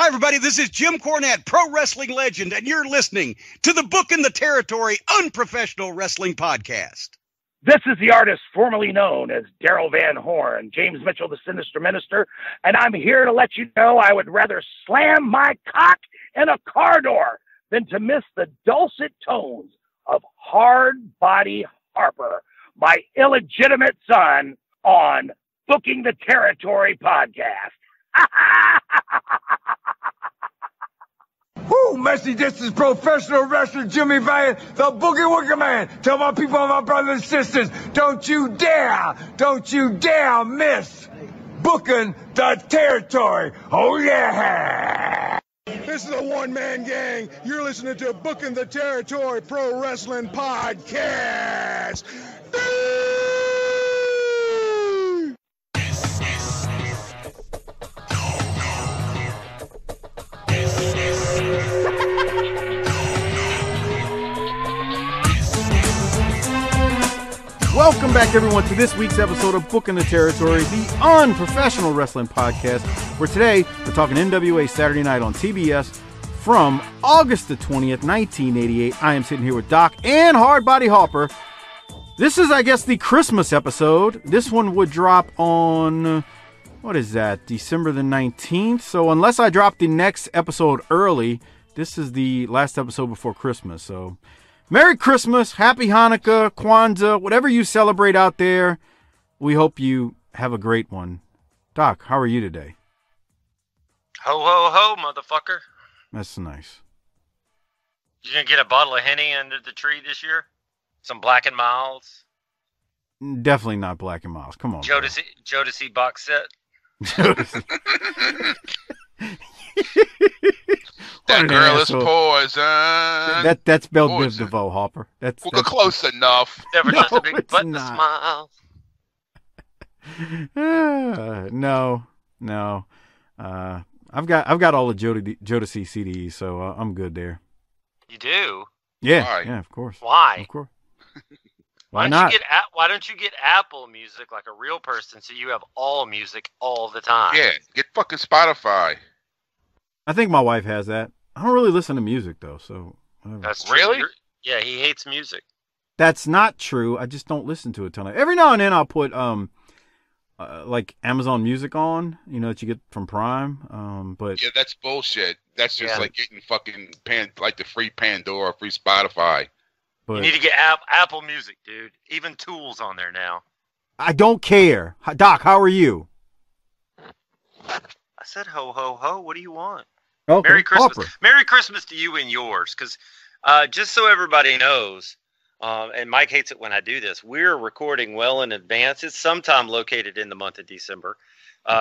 Hi, everybody. This is Jim Cornette, pro wrestling legend, and you're listening to the Book in the Territory Unprofessional Wrestling Podcast. This is the artist formerly known as Daryl Van Horn, James Mitchell, the Sinister Minister, and I'm here to let you know I would rather slam my cock in a car door than to miss the dulcet tones of Hard Body Harper, my illegitimate son, on Booking the Territory podcast. Woo, Messi, this is professional wrestler Jimmy Valiant, the Boogie Woogie Man. Tell my people, my brothers and sisters, don't you dare miss Booking the Territory. Oh, yeah. This is a one-man gang. You're listening to Booking the Territory Pro Wrestling Podcast. Welcome back, everyone, to this week's episode of Booking the Territory, the unprofessional wrestling podcast, where today we're talking NWA Saturday Night on TBS from August the 20th, 1988. I am sitting here with Doc and Hard Body Harper. This is, I guess, the Christmas episode. This one would drop on, what is that, December the 19th? So unless I drop the next episode early, this is the last episode before Christmas, so Merry Christmas, Happy Hanukkah, Kwanzaa, whatever you celebrate out there. We hope you have a great one. Doc, how are you today? Ho, ho, ho, motherfucker. That's nice. You gonna get a bottle of Henny under the tree this year? Some Black and Milds? Definitely not Black and Miles. Come on. Jodeci box set? Jodeci. That girl is poison. That's spelled Biv DeVoe, Hopper. That's close enough. Never no, does a big butt to not. smile. No. I've got all the Jodeci CDs, so I'm good there. You do? Yeah, Why? yeah, of course. Why? Of course. Why not? Why don't you get Apple Music like a real person so you have all music all the time? Yeah, get fucking Spotify. I think my wife has that. I don't really listen to music, though, so whatever. That's true. Really? Yeah, he hates music. That's not true. I just don't listen to it a ton. Every now and then I'll put like Amazon Music on, that you get from Prime. But Yeah, that's bullshit. That's just like getting fucking like the free Pandora, free Spotify. But You need to get Apple Music, dude. Even Tool's on there now. I don't care. Doc, how are you? I said ho, ho, ho. What do you want? Okay. Merry Christmas. Harper. Merry Christmas to you and yours. Because just so everybody knows, and Mike hates it when I do this, we're recording well in advance. It's sometime located in the month of December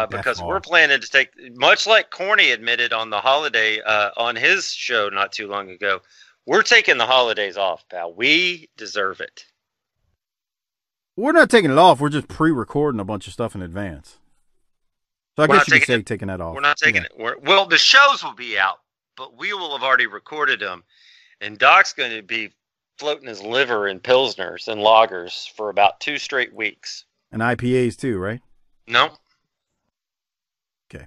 because we're planning to take, much like Corny admitted on the holiday, on his show not too long ago, we're taking the holidays off, pal. We deserve it. We're not taking it off. We're just pre-recording a bunch of stuff in advance. So I guess you could say taking that off. We're not taking it. Well, the shows will be out, but we will have already recorded them. And Doc's going to be floating his liver in Pilsners and lagers for about 2 straight weeks. And IPAs too, right? No. Okay.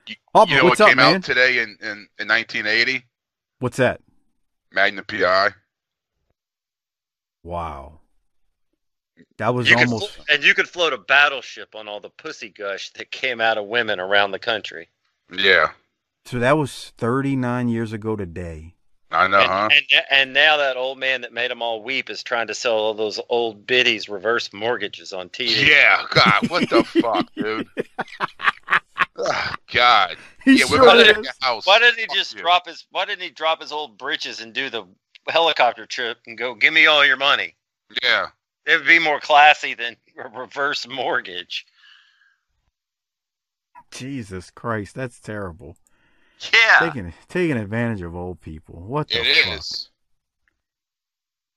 You know what's what up, came man? out today in 1980? What's that? Magnum PI. Wow. That was you could float a battleship on all the pussy gush that came out of women around the country. Yeah. So that was 39 years ago today. I know, huh? And now that old man that made them all weep is trying to sell all those old biddies reverse mortgages on TV. Yeah, God, what the fuck, dude? Oh, God. We're going to the house. Why didn't he drop his old britches and do the helicopter trip and go, give me all your money? Yeah. It would be more classy than a reverse mortgage. Jesus Christ, that's terrible. Yeah. Taking advantage of old people. What the fuck? It is.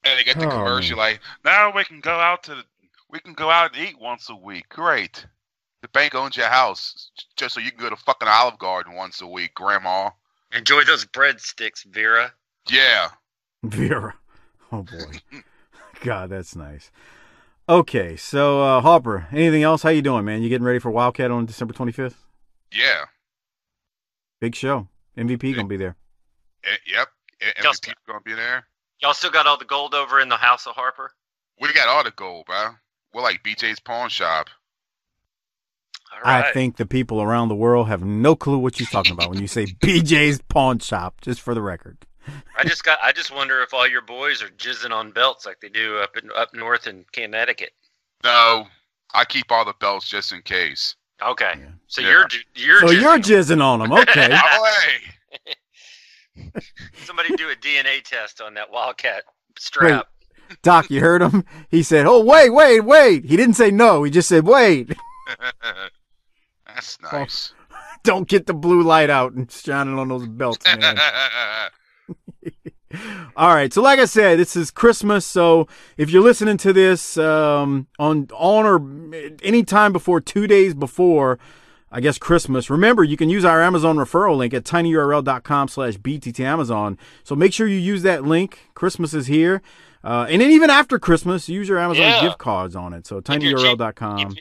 And they get the commercial like, now we can go out and eat once a week. Great. The bank owns your house just so you can go to fucking Olive Garden once a week, Grandma. Enjoy those breadsticks, Vera. Yeah. Vera. Oh boy. God, that's nice. Okay, so Harper, anything else? How you doing, man? You getting ready for Wildcat on December 25th? Yeah. Big show. MVP gonna be there. Yep. MVP's gonna be there. Y'all still got all the gold over in the House of Harper? We got all the gold, bro. We're like BJ's pawn shop. All right. I think the people around the world have no clue what you're talking about when you say BJ's pawn shop, just for the record. I just wonder if all your boys are jizzing on belts like they do up north in Connecticut. No, I keep all the belts just in case. Okay. Yeah. So Yeah. you're jizzing on them. Okay. Away. Somebody do a DNA test on that Wildcat strap. Wait, Doc, you heard him? He said, "Oh, wait." He didn't say no. He just said, "Wait." That's nice. Don't get the blue light out and shining on those belts, man. All right. So like I said, this is Christmas. So if you're listening to this on or any time before 2 days before, I guess, Christmas, remember, you can use our Amazon referral link at tinyurl.com/bttamazon. So make sure you use that link. Christmas is here. And then even after Christmas, use your Amazon gift cards on it. So tinyurl.com.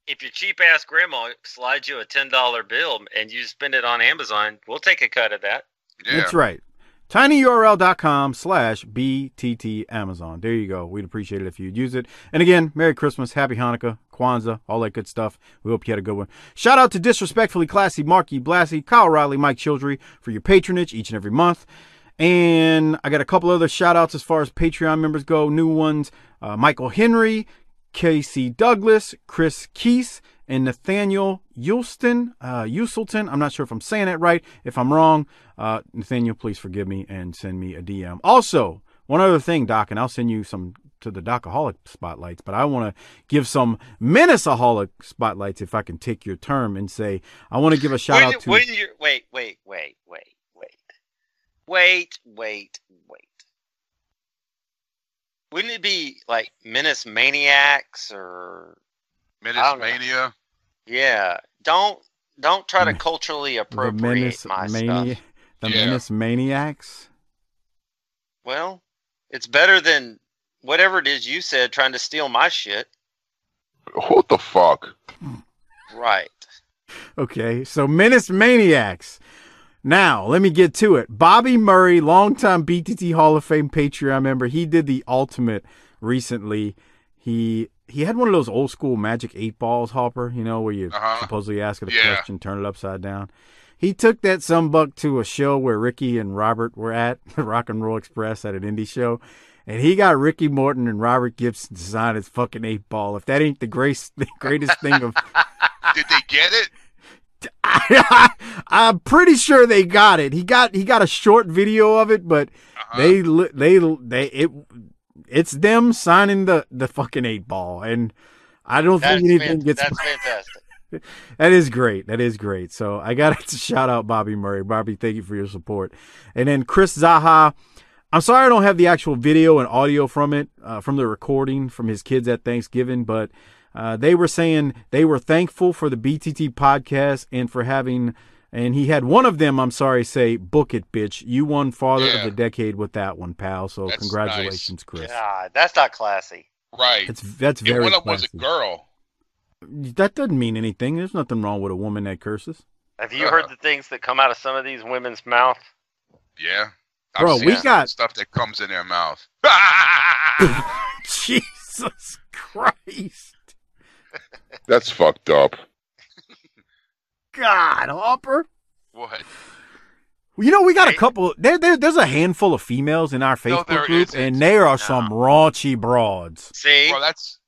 If your cheap-ass grandma slides you a $10 bill and you spend it on Amazon, we'll take a cut of that. Yeah. That's right. tinyurl.com/bttamazon. There you go. We'd appreciate it if you'd use it. And again, Merry Christmas, Happy Hanukkah, Kwanzaa, all that good stuff. We hope you had a good one. Shout out to Disrespectfully Classy, Marky Blassie, Kyle Riley, Mike Childry for your patronage each and every month. And I got a couple other shout outs as far as Patreon members go. New ones, Michael Henry, Casey Douglas, Chris Keese, and Nathaniel Uselton. I'm not sure if I'm saying it right. If I'm wrong, Nathaniel, please forgive me and send me a DM. Also, one other thing, Doc, and I'll send you some to the Docaholic spotlights, but I want to give some Menaceaholic spotlights, if I can take your term, and say I want to give a shout out to. Wait. Wouldn't it be like Menace Maniacs or Menace Mania? Yeah. Don't try to culturally appropriate my stuff. Menace Maniacs? Well, it's better than whatever it is you said trying to steal my shit. What the fuck? Right. Okay, so Menace Maniacs. Now, let me get to it. Bobby Murray, longtime BTT Hall of Fame Patreon member, he did the ultimate recently. He had one of those old school Magic 8 balls, Hopper, you know, where you supposedly ask it a question, turn it upside down. He took that sumbuck to a show where Ricky and Robert were at, Rock and Roll Express at an indie show, and he got Ricky Morton and Robert Gibson to sign his fucking 8 ball. If that ain't the greatest thing of... Did they get it? I'm pretty sure they got it. He got a short video of it, but it's them signing the fucking 8 ball, and I don't think anything gets. That's fantastic. That is great. So I got to shout out Bobby Murray. Bobby, thank you for your support. And then Chris Zaha. I'm sorry I don't have the actual video and audio from it, from the recording from his kids at Thanksgiving, but. They were saying they were thankful for the BTT podcast and for having, and he had one of them, I'm sorry, say, "Book it, bitch. You won Father of the Decade with that one, pal." So that's congratulations, nice. Chris. God, that's not classy. Right. That's very one of them was a girl. That doesn't mean anything. There's nothing wrong with a woman that curses. Have you heard the things that come out of some of these women's mouth? Yeah. Bro, we got stuff that comes in their mouth. Jesus Christ. That's fucked up. God, Hopper. What? Well, you know, we got a couple. There's a handful of females in our Facebook group, and there are some raunchy broads. See, bro, that's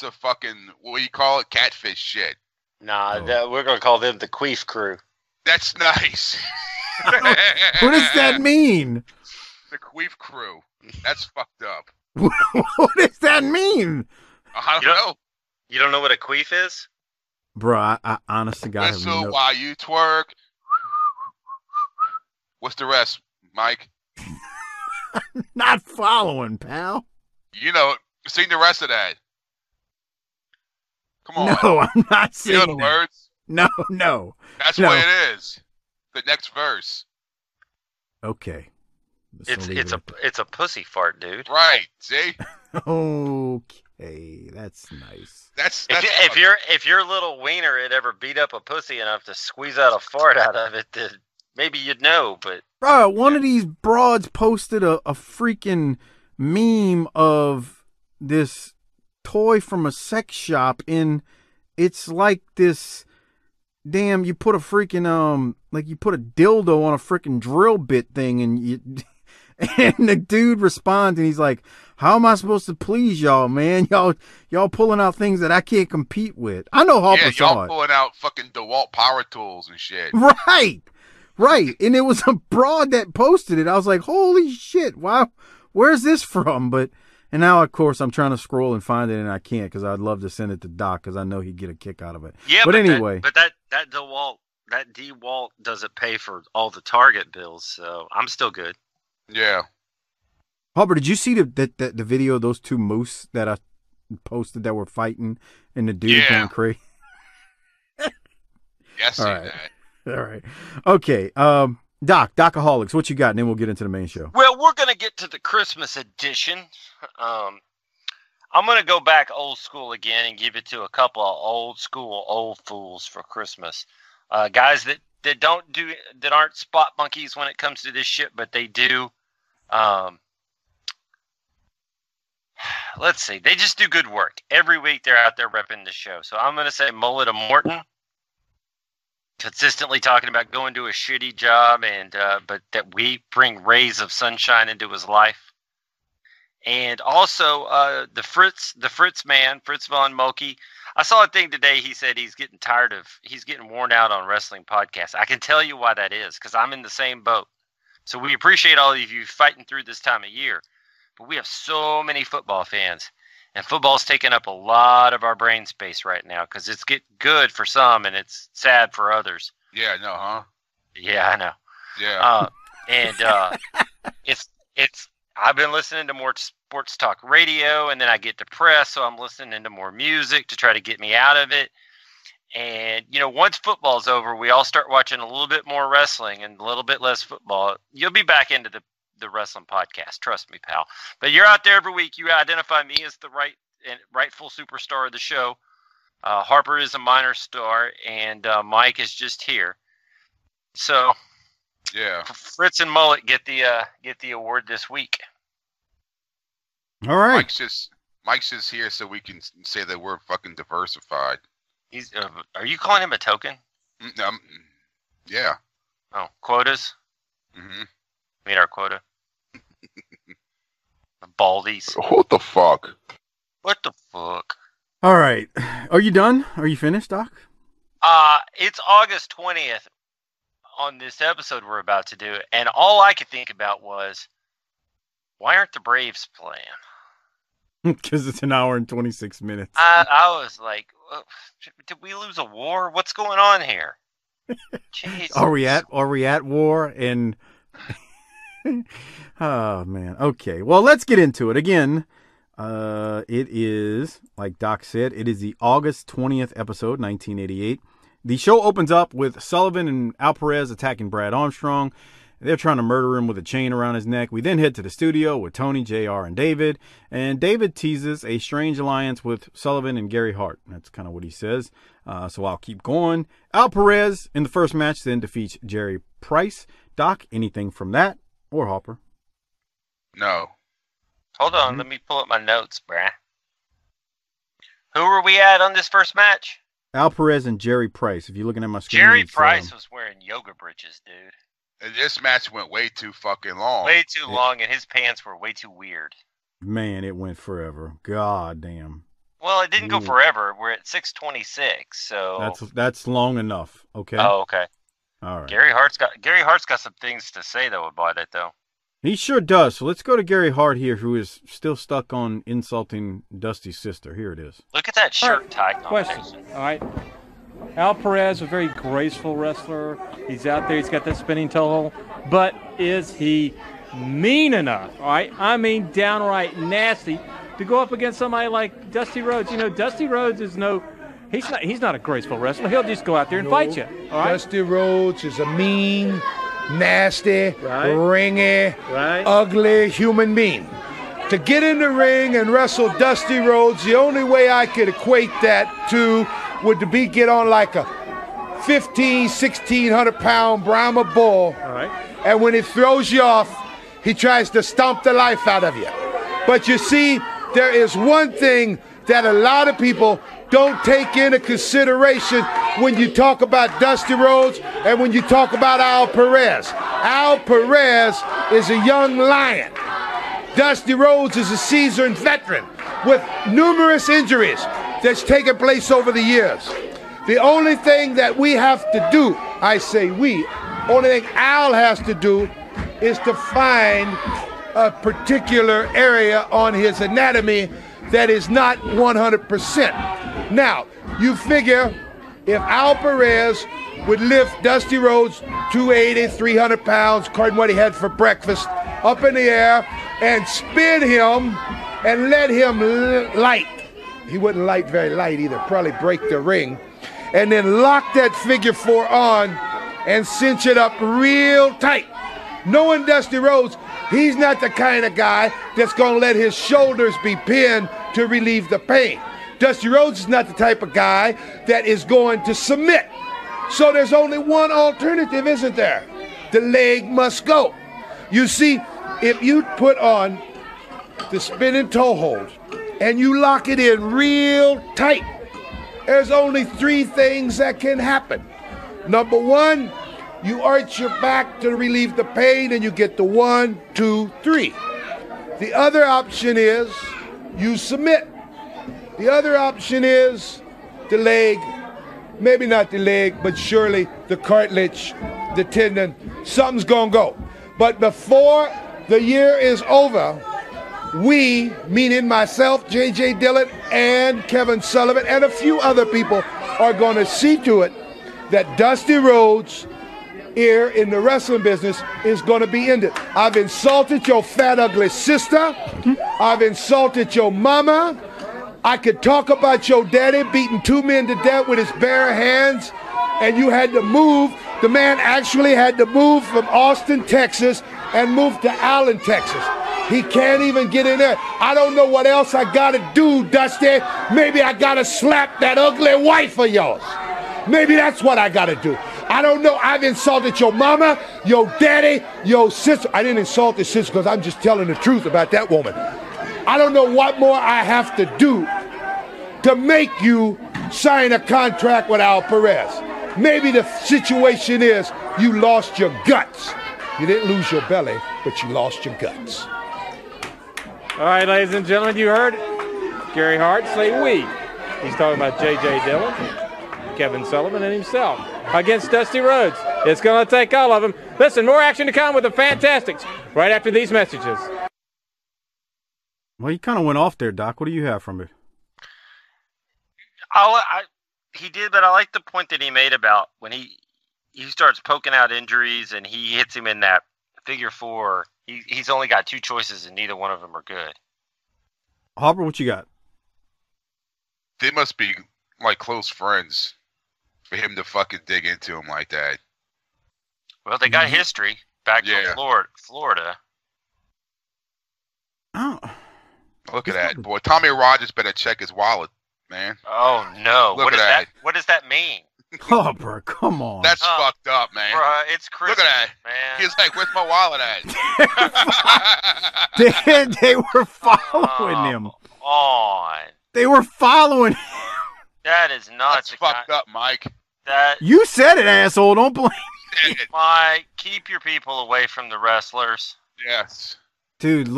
a fucking, what do you call it? Catfish shit. Nah, we're gonna call them the Queef Crew. That's nice. What does that mean? The Queef Crew. That's fucked up. What does that mean? I don't know. You don't know what a queef is? Bro, I honest to God Whistle while you twerk. What's the rest, Mike? I'm not following, pal. You know, sing the rest of that. Come on. No, I'm not singing. You know the words? No. That's what it is. The next verse. Okay. It's a pussy fart, dude. Right. See? Okay, that's nice. That's if your little wiener had ever beat up a pussy enough to squeeze out a fart out of it, then maybe you'd know, but bro, one of these broads posted a freaking meme of this toy from a sex shop, and it's like this. Damn, you put a freaking like you put a dildo on a freaking drill bit thing, and the dude responds, and he's like, "How am I supposed to please y'all, man? Y'all pulling out things that I can't compete with." I know Harper saw it. Y'all pulling out fucking DeWalt power tools and shit. Right. And it was a broad that posted it. I was like, "Holy shit! Wow, where's this from?" And now, of course, I'm trying to scroll and find it, and I can't because I'd love to send it to Doc because I know he'd get a kick out of it. Yeah, but anyway, that DeWalt doesn't pay for all the Target bills, so I'm still good. Yeah. Harper, did you see the video of those two moose that I posted that were fighting and the dude going crazy? Yeah, I see that. All right. Okay. Docaholics, what you got? And then we'll get into the main show. Well, we're going to get to the Christmas edition. I'm going to go back old school again and give it to a couple of old fools for Christmas. Guys that aren't spot monkeys when it comes to this shit, but they do. Let's see. They just do good work. Every week they're out there repping the show. So I'm going to say Mullet of Morton. Consistently talking about going to a shitty job, and but that we bring rays of sunshine into his life. And also the Fritz man, Fritz von Molke. I saw a thing today. He said he's getting worn out on wrestling podcasts. I can tell you why that is, because I'm in the same boat. So we appreciate all of you fighting through this time of year. But we have so many football fans, and football's taking up a lot of our brain space right now because it's getting good for some and it's sad for others. Yeah, I know, huh? Yeah, I know. Yeah. It's I've been listening to more sports talk radio, and then I get depressed, so I'm listening to more music to try to get me out of it. And, once football's over, we all start watching a little bit more wrestling and a little bit less football. You'll be back into the wrestling podcast. Trust me, pal. But you're out there every week. You identify me as the rightful superstar of the show. Harper is a minor star, and Mike is just here. So, yeah, Fritz and Mullet get the award this week. All right. Mike's just here so we can say that we're fucking diversified. He's. Are you calling him a token? Yeah. Oh, quotas. Mm-hmm. Meet our quota. Baldies. What the fuck? What the fuck? All right. Are you done? Are you finished, Doc? It's August 20th on this episode we're about to do, and all I could think about was, why aren't the Braves playing? Because it's an hour and 26 minutes. I was like, did we lose a war? What's going on here? Jeez. Are we at war? And oh man. Okay. Well, let's get into it again. It is, like Doc said, it is the August 20th episode, 1988. The show opens up with Sullivan and Al Perez attacking Brad Armstrong. They're trying to murder him with a chain around his neck. We then head to the studio with Tony, JR, and David. And David teases a strange alliance with Sullivan and Gary Hart. That's kind of what he says. So I'll keep going. Al Perez in the first match then defeats Jerry Price. Doc, anything from that? Or Harper? No. Hold on, let me pull up my notes, brah. Who were we at on this first match? Al Perez and Jerry Price. If you're looking at my screen. Jerry Price was wearing yoga britches, dude. And this match went way too fucking long. Way too long, and his pants were way too weird. Man, it went forever. God damn. Well, it didn't go forever. We're at 6:26, so that's long enough. Okay. Oh, okay. All right. Gary Hart's got some things to say though about it though. He sure does. So let's go to Gary Hart here, who is still stuck on insulting Dusty's sister. Here it is. Look at that shirt tie. Question. All right. Al Perez, a very graceful wrestler. He's out there. He's got that spinning toe hold. But is he mean enough? All right. I mean, downright nasty to go up against somebody like Dusty Rhodes. Dusty Rhodes is he's not a graceful wrestler. He'll just go out there and fight you. All right. Dusty Rhodes is a mean, nasty, ringy, ugly human being. To get in the ring and wrestle Dusty Rhodes, the only way I could equate that to would to get on like a 1,600-pound Brahma bull. All right. And when it throws you off, he tries to stomp the life out of you. But you see, there is one thing that a lot of people don't take into consideration when you talk about Dusty Rhodes and when you talk about Al Perez. Al Perez is a young lion. Dusty Rhodes is a seasoned veteran with numerous injuries that's taken place over the years. The only thing that we have to do, I say we, only thing Al has to do is to find a particular area on his anatomy that is not 100%. Now, you figure if Al Perez would lift Dusty Rhodes 280, 300 pounds, according to what he had for breakfast, up in the air and spin him and let him light. He wouldn't light very light either, probably break the ring. And then lock that figure 4 on and cinch it up real tight. Knowing Dusty Rhodes, he's not the kind of guy that's going to let his shoulders be pinned to relieve the pain. Dusty Rhodes is not the type of guy that is going to submit. So there's only one alternative, isn't there? The leg must go. You see, if you put on the spinning toe hold and you lock it in real tight, there's only 3 things that can happen. Number 1, you arch your back to relieve the pain and you get the 1, 2, 3. The other option is you submit. The other option is the leg, maybe not the leg, but surely the cartilage, the tendon, something's gonna go. But before the year is over, we, meaning myself, J.J. Dillon, and Kevin Sullivan, and a few other people, are going to see to it that Dusty Rhodes here in the wrestling business is going to be ended. I've insulted your fat, ugly sister. I've insulted your mama. I could talk about your daddy beating 2 men to death with his bare hands, and you had to move. The man actually had to move from Austin, Texas, and move to Allen, Texas. He can't even get in there. I don't know what else I gotta do, Dusty. Maybe I gotta slap that ugly wife of yours. Maybe that's what I gotta do. I don't know. I've insulted your mama, your daddy, your sister. I didn't insult the sister because I'm just telling the truth about that woman. I don't know what more I have to do to make you sign a contract with Al Perez. Maybe the situation is you lost your guts. You didn't lose your belly, but you lost your guts. All right, ladies and gentlemen, you heard Gary Hart say we. He's talking about J.J. Dillon, Kevin Sullivan, and himself against Dusty Rhodes. It's going to take all of them. Listen, more action to come with the Fantastics right after these messages. Well, you kind of went off there, Doc. What do you have from it? He did, but I like the point that he made about when he starts poking out injuries and he hits him in that figure 4. He's only got 2 choices and neither one of them are good. Harper, what you got? They must be like close friends for him to fucking dig into him like that. Well, they got history back from Florida. Oh, look at that, boy. Tommy Rogers better check his wallet, man. Oh no! Look at that. What does that mean? Harper, come on. That's fucked up, man. Bruh, it's Christmas. Look at that, man. He's like, "Where's my wallet at?" they were following him. On. They were following him. That is not. That's fucked up, Mike. You said it, asshole. Don't blame me. Mike, keep your people away from the wrestlers. Yes. Dude,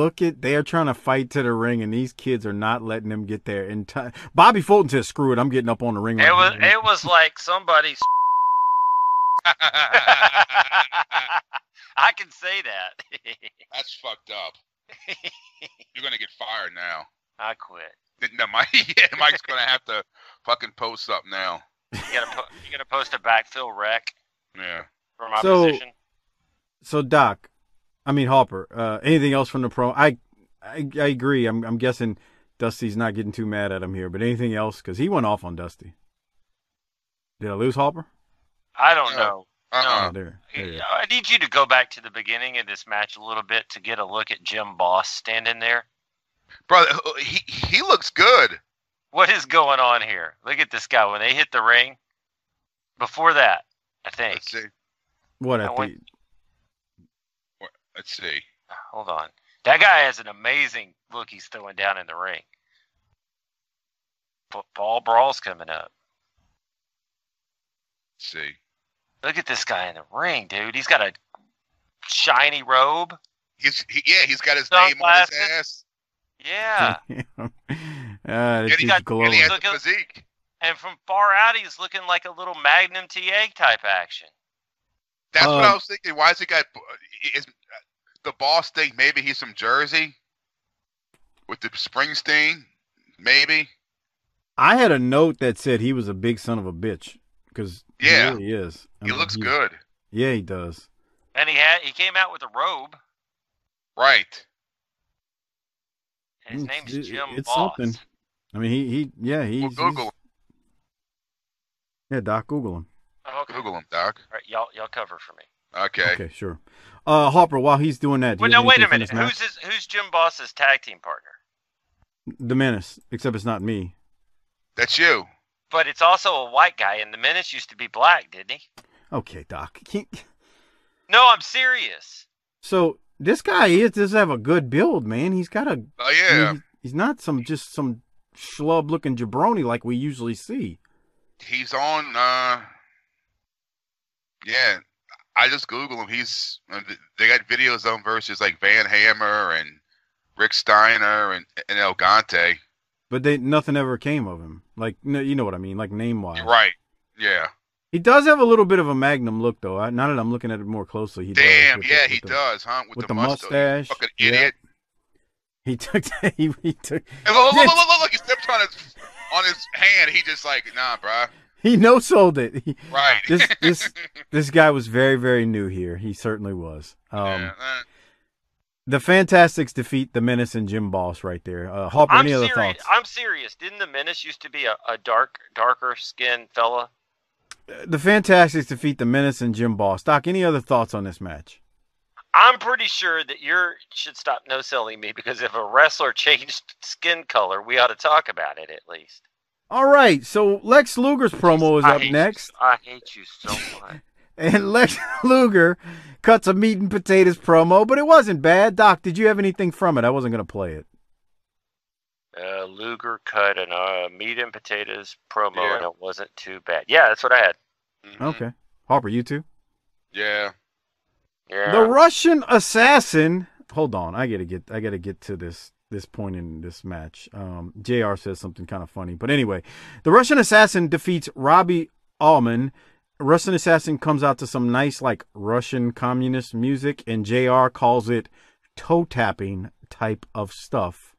they are trying to fight to the ring, and these kids are not letting them get there in time. Bobby Fulton said, "Screw it, I'm getting up on the ring." It was like somebody. I can say that. That's fucked up. You're gonna get fired now. I quit. No, Mike's gonna have to fucking post up now. You gotta post a backfill wreck. Yeah. For my position. So Doc. I mean, Harper, anything else from the pro? I agree. I'm guessing Dusty's not getting too mad at him here, but anything else? Because he went off on Dusty. Did I lose Harper? I don't know. No. There. I need you to go back to the beginning of this match a little bit to get a look at Jim Boss standing there. Brother, he looks good. What is going on here? Look at this guy. When they hit the ring, Before that, I think. Let's see. Let's see. Hold on. That guy has an amazing look he's throwing down in the ring. Football Brawl's coming up. Let's see. Look at this guy in the ring, dude. He's got a shiny robe. He's got his name on his ass. Yeah. And he has the physique. And from far out, he's looking like a little Magnum TA type action. That's what I was thinking. Why has he got... Is the boss think maybe he's from Jersey? With the Springsteen? Maybe? I had a note that said he was a big son of a bitch. Because he really is. He looks good. Yeah, he does. And he came out with a robe. Right. And his name's Jim It's Boss. something. I mean, he's... We'll Google him. Yeah, Doc, Google him. Okay. Google him, Doc. All right, y'all cover for me. Okay. Okay, sure. Harper, while he's doing that... Wait a minute. Who's Jim Boss's tag team partner? The Menace, except it's not me. That's you. But it's also a white guy, and the Menace used to be black, didn't he? Okay, Doc. No, I'm serious. So this guy does have a good build, man. He's got a... Oh, yeah. He's not just some schlub-looking jabroni like we usually see. He's on... Yeah. I just Googled him. They got videos of him versus like Van Hammer and Rick Steiner and El Gante. But nothing ever came of him. Like, you know what I mean, like name-wise. Right. Yeah. He does have a little bit of a Magnum look, though. Now that I'm looking at it more closely, he Damn, does. he does, huh? With the mustache. Fucking idiot. He took... he took... Hey, look, he stepped on his hand. He just like, nah, bruh. He no-sold it. Right. This guy was very, very new here. He certainly was. The Fantastics defeat the Menace and Jim Boss right there. Harper, any other thoughts? I'm serious. Didn't the Menace used to be a darker skinned fella? The Fantastics defeat the Menace and Jim Boss. Doc, any other thoughts on this match? I'm pretty sure that you should stop no-selling me, because if a wrestler changed skin color, we ought to talk about it at least. All right, so Lex Luger's promo is up next. I hate you so much. And Lex Luger cuts a meat and potatoes promo, but it wasn't bad. Doc, did you have anything from it? I wasn't going to play it. Luger cut a meat and potatoes promo, and it wasn't too bad. Yeah, that's what I had. Mm-hmm. Okay. Harper, you too? Yeah. The Russian Assassin. Hold on, I gotta get to this point in this match. JR says something kind of funny, but anyway, the Russian Assassin defeats Robbie Allman. Russian Assassin comes out to some nice like Russian communist music, and JR calls it toe tapping type of stuff.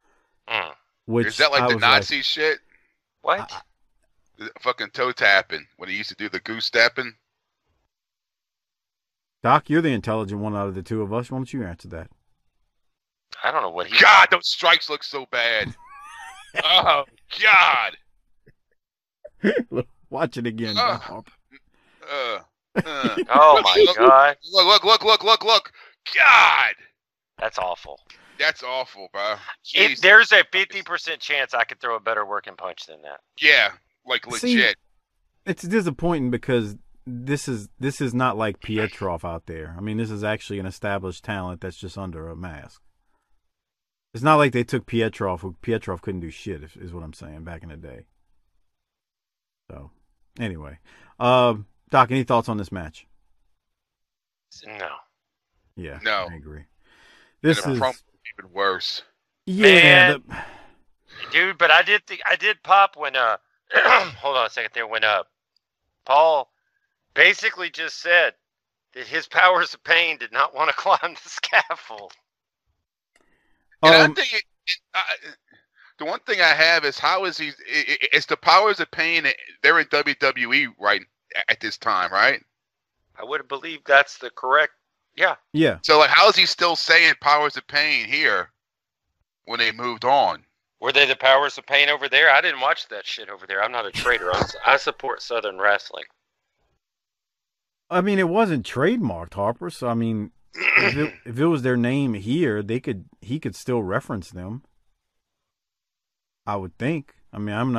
Which is that like the Nazi shit? What? Fucking toe tapping when he used to do the goose stepping. Doc, you're the intelligent one out of the two of us. Why don't you answer that? I don't know what he... God, those strikes look so bad. Oh, God. Watch it again. Oh, my God. Look. God. That's awful. That's awful, bro. There's a 50% chance I could throw a better working punch than that. Yeah, like legit. See, it's disappointing because this is not like Pietrov out there. I mean, this is actually an established talent that's just under a mask. It's not like they took Pietrov, who Pietrov couldn't do shit, is what I'm saying, back in the day. So, anyway. Doc, any thoughts on this match? No. Yeah, no. I agree. This is even worse. Yeah. Dude, but I did pop when, hold on a second there, when, Paul basically just said that his powers of pain did not want to climb the scaffold. And I think the one thing I have is how is he? It's the powers of pain. They're in WWE right at this time, right? I would have believed that's the correct. Yeah. Yeah. So like, how is he still saying powers of pain here when they moved on? Were they the powers of pain over there? I didn't watch that shit over there. I'm not a traitor. I support Southern wrestling. I mean, it wasn't trademarked, Harper. So I mean, if it was their name here, he could still reference them. I would think. I mean, I'm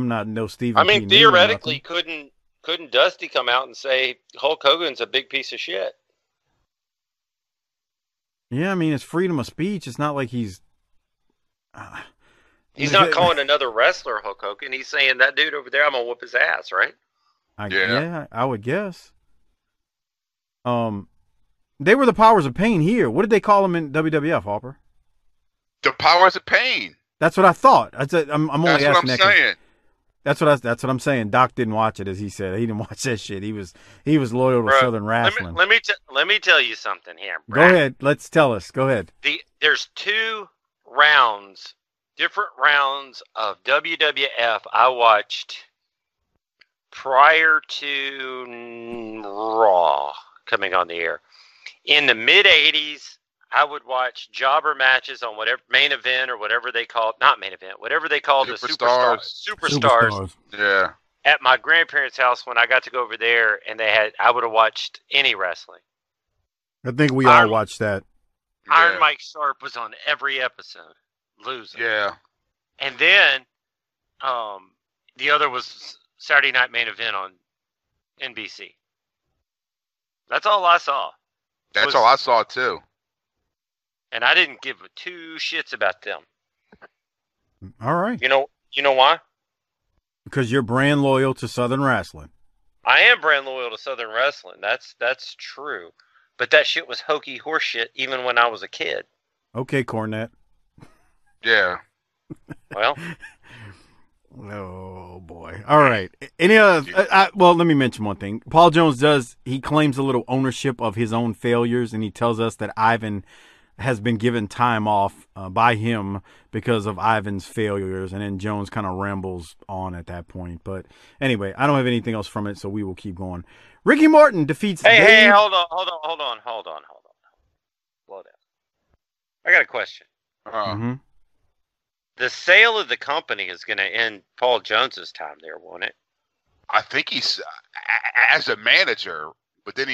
not no Stephen. I mean, theoretically, couldn't couldn't Dusty come out and say Hulk Hogan's a big piece of shit? Yeah, I mean, it's freedom of speech. It's not like he's not calling another wrestler Hulk Hogan. He's saying that dude over there, I'm gonna whoop his ass, right? Yeah, I would guess. They were the Powers of Pain here. What did they call them in WWF, Harper? The Powers of Pain. That's what I thought. I'm only asking what I'm that. Saying. That's what I'm saying. Doc didn't watch it, as he said. He didn't watch that shit. He was loyal to Southern wrestling. Let me tell you something here, Go Brad. ahead. Let's tell us. Go ahead. There's 2 different rounds of WWF I watched prior to Raw coming on the air. In the mid 80s, I would watch jobber matches on whatever main event or whatever they call not main event, whatever they called the superstars. Yeah. At my grandparents' house when I got to go over there, and I would have watched any wrestling. I think we all watched that. Iron Mike Sharp was on every episode, losing. Yeah. And then, the other was Saturday Night Main Event on NBC. That's all I saw. That's all I saw too. And I didn't give 2 shits about them. All right. You know why? Because you're brand loyal to Southern wrestling. I am brand loyal to Southern wrestling. That's true. But that shit was hokey horse shit even when I was a kid. Okay, Cornette. Yeah. Well. Oh boy! All right. Any other? Well, let me mention one thing. Paul Jones he claims a little ownership of his own failures, and he tells us that Ivan has been given time off by him because of Ivan's failures, and then Jones kind of rambles on at that point. But anyway, I don't have anything else from it, so we will keep going. Ricky Morton defeats. Hey, hold on. Slow down. I got a question. Mm-hmm. The sale of the company is going to end Paul Jones's time there, won't it? I think he's as a manager, but then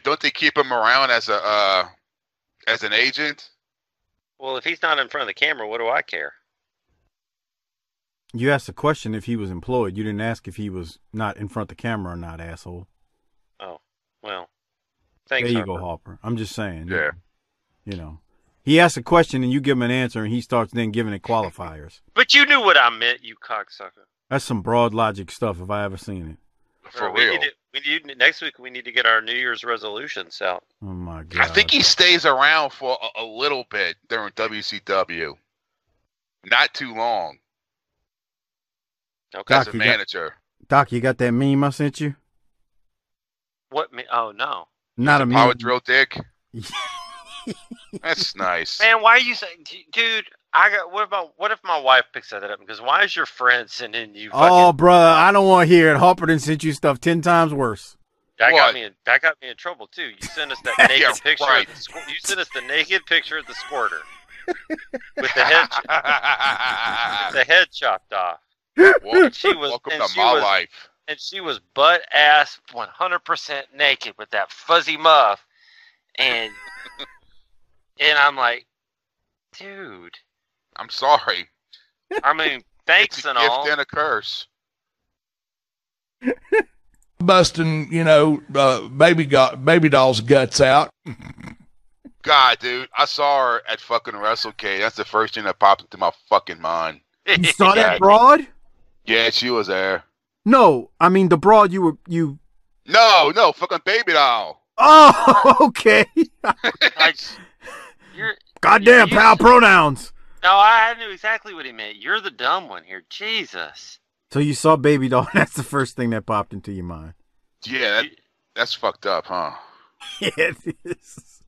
don't they keep him around as an agent? Well, if he's not in front of the camera, what do I care? You asked the question if he was employed. You didn't ask if he was not in front of the camera or not, asshole. Oh, well, thanks. There you go, Harper. I'm just saying. Yeah. You know. He asks a question and you give him an answer and he starts then giving it qualifiers. But you knew what I meant, you cocksucker. That's some broad logic stuff if I ever seen it. For real. Next week we need to get our New Year's resolutions out. Oh my God. I think he stays around for a little bit during WCW. Not too long. Okay. As a manager. Doc, you got that meme I sent you? What meme? Oh, no. Not a meme. Power drill dick? That's nice. Man, why are you saying, dude? What if my wife picks that up? Because why is your friend sending you? Oh, brother, I don't want to hear it. Harper done sent you stuff 10 times worse. That got me in trouble too. You sent us that naked picture. Right. You sent us the naked picture of the squirter with the head chopped off. Welcome to my life. And she was butt ass 100% naked with that fuzzy muff, and I'm like, dude, I'm sorry. I mean, thanks it's a and gift all. and a curse. Busting, baby doll's guts out. God, dude, I saw her at fucking WrestleCade. That's the first thing that popped into my fucking mind. You saw that broad? Yeah, she was there. No, I mean the broad you. No, fucking baby doll. Oh, okay. Goddamn, pal, pronouns. No, I knew exactly what he meant. You're the dumb one here. Jesus. So you saw baby doll. That's the first thing that popped into your mind. Yeah, that's fucked up, huh? Yeah, it is.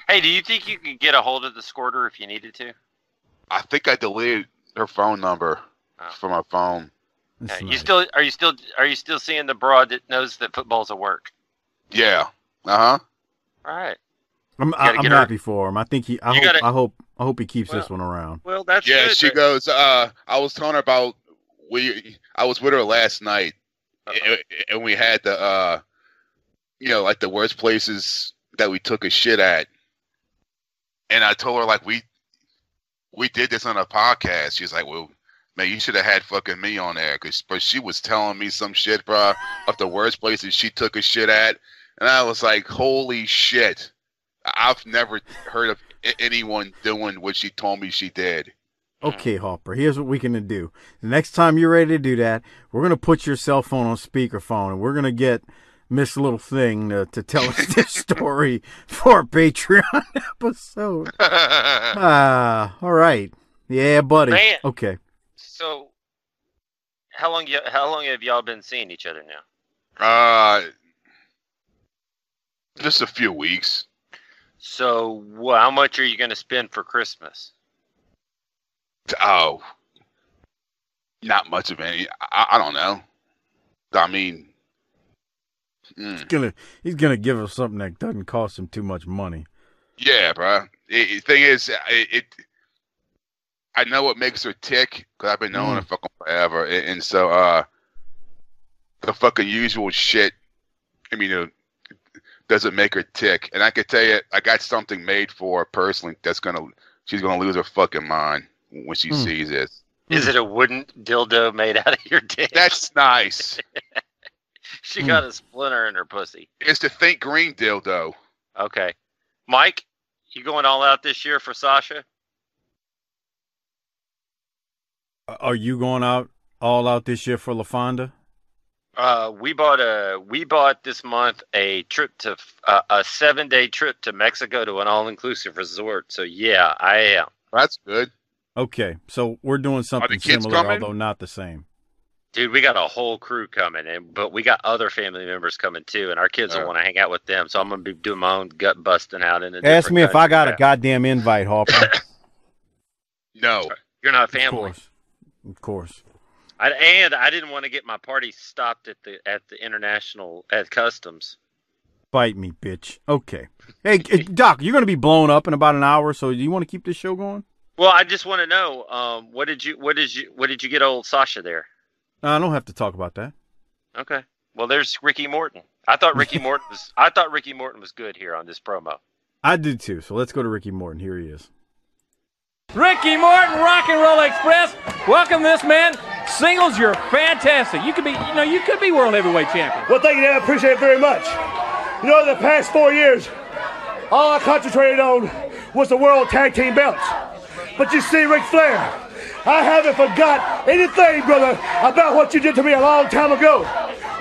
Hey, do you think you could get a hold of the squirter if you needed to? I think I deleted her phone number from my phone. Okay. Nice. Are you still seeing the broad that knows that football's a work? Yeah. All right. I'm happy for him. I think I hope he keeps this one around. Well, that's good. Yeah, she goes. I was telling her about I was with her last night, and we had the like the worst places that we took a shit at, and I told her like we did this on a podcast. She's like, well, Man, you should have had fucking me on there, but she was telling me some shit, bro, of the worst places she took a shit at, and I was like, holy shit. I've never heard of anyone doing what she told me she did. Okay, Harper, here's what we're going to do. The next time you're ready to do that, we're going to put your cell phone on speakerphone, and we're going to get Miss Little Thing to tell us this story for a Patreon episode. All right. Yeah, buddy. Man. Okay. So, how long have y'all been seeing each other now? Just a few weeks. So, how much are you going to spend for Christmas? Oh, not much of any. I don't know. I mean, he's gonna give us something that doesn't cost him too much money. Yeah, bro. Thing is, I know what makes her tick because I've been knowing her fucking forever, and so the fucking usual shit. I mean, doesn't make her tick, and I can tell you, I got something made for her personally. She's gonna lose her fucking mind when she sees it. Is it a wooden dildo made out of your dick? That's nice. She got a splinter in her pussy. It's the Think Green dildo. Okay. Mike, you going all out this year for Sasha? Are you going all out this year for LaFonda? We bought this month a trip to a 7-day trip to Mexico to an all-inclusive resort. So yeah, I am. That's good. Okay, so we're doing something similar, although not the same. Dude, we got a whole crew coming, but we got other family members coming too, and our kids will want to hang out with them. So I'm gonna be doing my own gut busting out in a Ask me if I got a goddamn invite, Harper. No, you're not family. Of course. I didn't want to get my party stopped at the customs. Bite me, bitch. Okay. Hey, Doc, you're gonna be blown up in about an hour, so do you want to keep this show going? Well, I just want to know, what did you get old Sasha there? I don't have to talk about that. Okay. Well, there's Ricky Morton. I thought Ricky Morton was good here on this promo. I did too. So let's go to Ricky Morton. Here he is. Ricky Morton, Rock and Roll Express. Welcome this man. Singles, you're fantastic. You could be world heavyweight champion. Well, thank you, Dan. I appreciate it very much. You know, the past 4 years, all I concentrated on was the World Tag Team belts. But you see, Ric Flair, I haven't forgot anything, brother, about what you did to me a long time ago.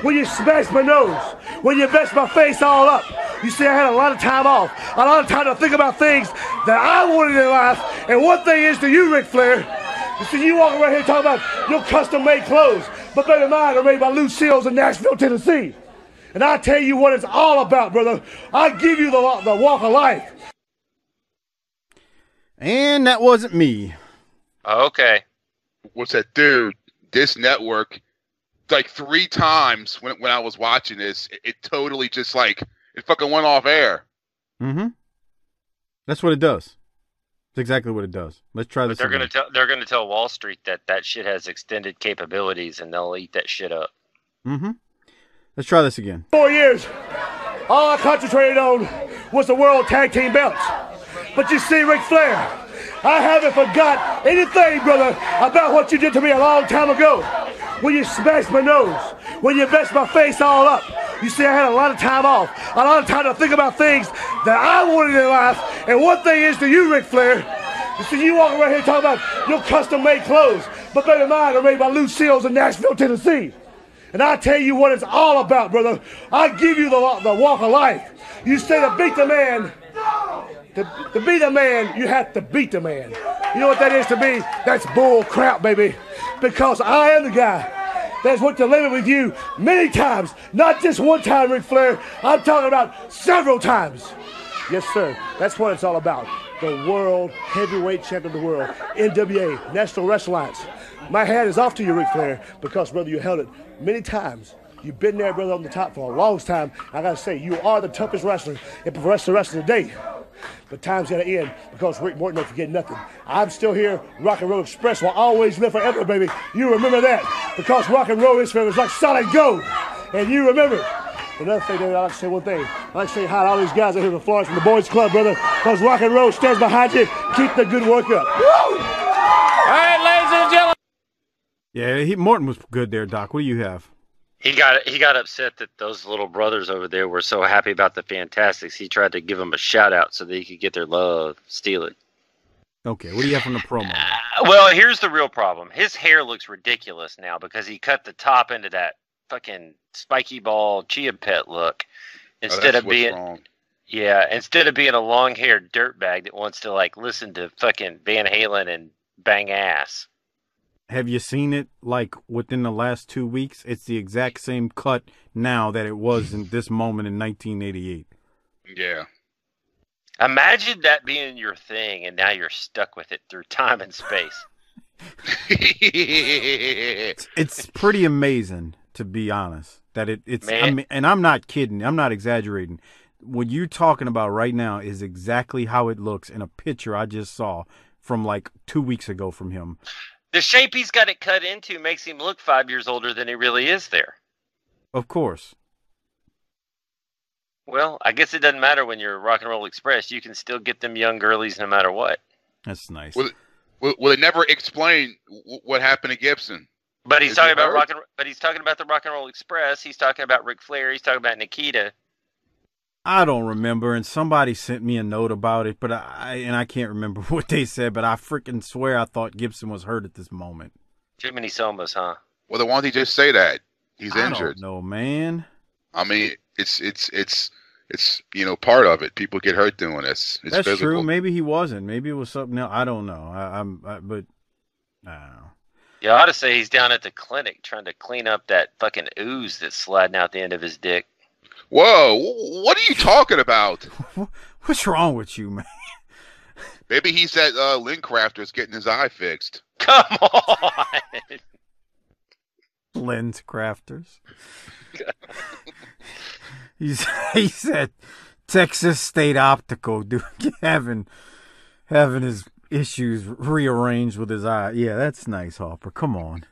When you smashed my nose, when you messed my face all up. You see, I had a lot of time off, a lot of time to think about things that I wanted in life. And one thing is to you, Ric Flair, you see, you walking around here talking about your custom-made clothes, but baby, mine are made by Lucille's in Nashville, Tennessee. And I tell you what it's all about, brother. I give you the walk of life. And that wasn't me. Okay. What's that, dude? This network, like 3 times when I was watching this, it totally just like, it fucking went off air. Mm-hmm. That's what it does. That's exactly what it does. Let's try this again. They're gonna tell Wall Street that shit has extended capabilities, and they'll eat that shit up. Mm-hmm. Let's try this again. 4 years, all I concentrated on was the World Tag Team belts. But you see, Ric Flair, I haven't forgot anything, brother, about what you did to me a long time ago. When you smashed my nose, when you messed my face all up. You see, I had a lot of time off, a lot of time to think about things that I wanted in life. And one thing is to you, Ric Flair, you see, you walking around here talking about your custom-made clothes, but baby, mine are made by Lucille's in Nashville, Tennessee. And I tell you what it's all about, brother. I give you the walk of life. You say to beat the man, to be the man, you have to beat the man. You know what that is to me? That's bull crap, baby. Because I am the guy that's went to limit with you many times. Not just one time, Ric Flair. I'm talking about several times. Yes, sir. That's what it's all about. The World Heavyweight Champion of the World, NWA, National Wrestling Alliance. My hat is off to you, Ric Flair, because, brother, you held it many times. You've been there, brother, on the top for a long time. I got to say, you are the toughest wrestler in professional wrestling today. But time's got to end because Rick Morton don't forget nothing. I'm still here. Rock and Roll Express will always live forever, baby. You remember that because Rock and Roll Express is like solid gold. And you remember it. Another thing, David, I'd like to say one thing. I'd like to say hi to all these guys out here in Florence from the Boys Club, brother, because Rock and Roll stands behind you. Keep the good work up. Woo! All right, ladies and gentlemen. Yeah, Morton was good there, Doc. What do you have? He got upset that those little brothers over there were so happy about the Fantastics. He tried to give them a shout out so that he could get their love, steal it. Okay, what do you have from the promo? Well, here's the real problem. His hair looks ridiculous now because he cut the top into that fucking spiky ball chia pet look instead of being a long-haired dirtbag that wants to like listen to fucking Van Halen and bang ass. Have you seen it like within the last 2 weeks? It's the exact same cut now that it was in this moment in 1988. Yeah. Imagine that being your thing, and now you're stuck with it through time and space. It's pretty amazing, to be honest. That it's. I mean, and I'm not kidding. I'm not exaggerating. What you're talking about right now is exactly how it looks in a picture I just saw from like 2 weeks ago from him. The shape he's got it cut into makes him look 5 years older than he really is there. Of course. Well, I guess it doesn't matter when you're Rock and Roll Express. You can still get them young girlies no matter what. That's nice. Will it never explain what happened to Gibson? But he's talking about he's talking about the Rock and Roll Express. He's talking about Ric Flair. He's talking about Nikita. I don't remember, and somebody sent me a note about it, but I can't remember what they said, but I freaking swear I thought Gibson was hurt at this moment. Too many somas, huh? Well, why don't he just say that? He's injured. I don't know, man. I mean, it's part of it. People get hurt doing this. It's That's physical. true. Maybe he wasn't. Maybe it was something else. I don't know. But I don't know. You ought to say he's down at the clinic trying to clean up that fucking ooze that's sliding out the end of his dick. Whoa, what are you talking about? What's wrong with you, man? Maybe he's at Link Crafters getting his eye fixed. Come on! Lens Crafters. He's at Texas State Optical, dude, having his issues rearranged with his eye. Yeah, that's nice, Hopper. Come on.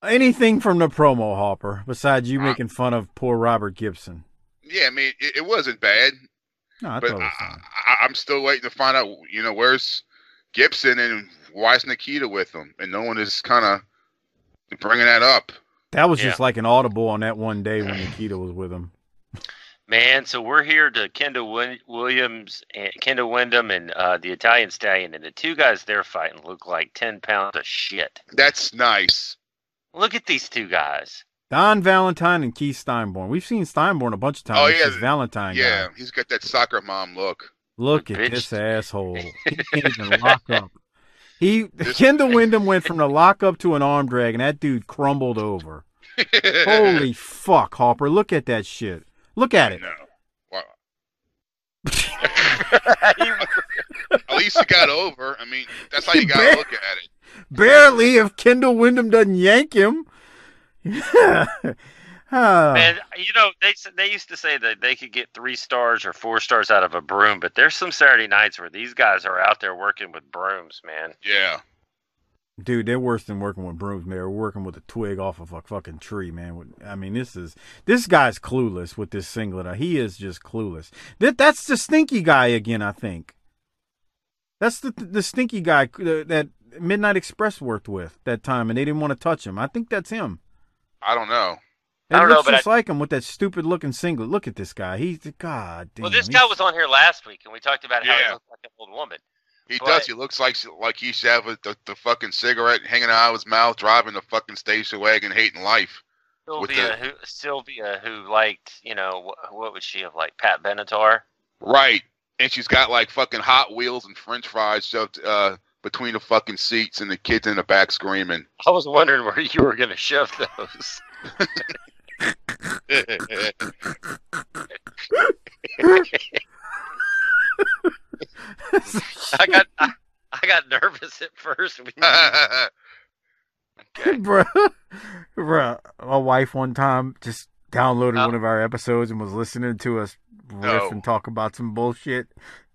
Anything from the promo, Hopper, besides you making fun of poor Robert Gibson? Yeah, I mean, it wasn't bad. No, I but thought it was fine. I'm still waiting to find out, where's Gibson and why is Nikita with him? And no one is kind of bringing that up. That was just like an audible on that one day when Nikita was with him. Man, so we're here to Kendall Windham and the Italian Stallion, and the two guys they're fighting look like 10 pounds of shit. That's nice. Look at these two guys. Don Valentine and Keith Steinborn. We've seen Steinborn a bunch of times. Oh, yeah. This Valentine Yeah, guy. he's got that soccer mom look. Look at this asshole. He can't even lock up. Kendall Windham went from the lockup to an arm drag, and that dude crumbled over. Holy fuck, Hopper. Look at that shit. Look at it. No. Wow. At least he got over. I mean, that's how you got to look at it. Barely if Kendall Windham doesn't yank him. Man, they used to say that they could get 3 stars or 4 stars out of a broom, but there's some Saturday nights where these guys are out there working with brooms, man. Yeah. Dude, they're worse than working with brooms, man. They're working with a twig off of a fucking tree, man. I mean, this guy's clueless with this singlet. He is just clueless. That's the stinky guy again, I think. That's the stinky guy that Midnight Express worked with that time, and they didn't want to touch him. I think that's him. I don't know. It looks just like him with that stupid looking singlet. Look at this guy. He's god damn. Well, this guy was on here last week, and we talked about how he looked like an old woman. He does. He looks like he should have the fucking cigarette hanging out of his mouth, driving the fucking station wagon, hating life. Sylvia, who liked, what would she have liked? Pat Benatar? Right. And she's got like fucking Hot Wheels and French fries shoved between the fucking seats and the kids in the back screaming. I was wondering where you were going to shove those. I got nervous at first. Bruh, my wife one time just downloaded one of our episodes and was listening to us riff and talk about some bullshit,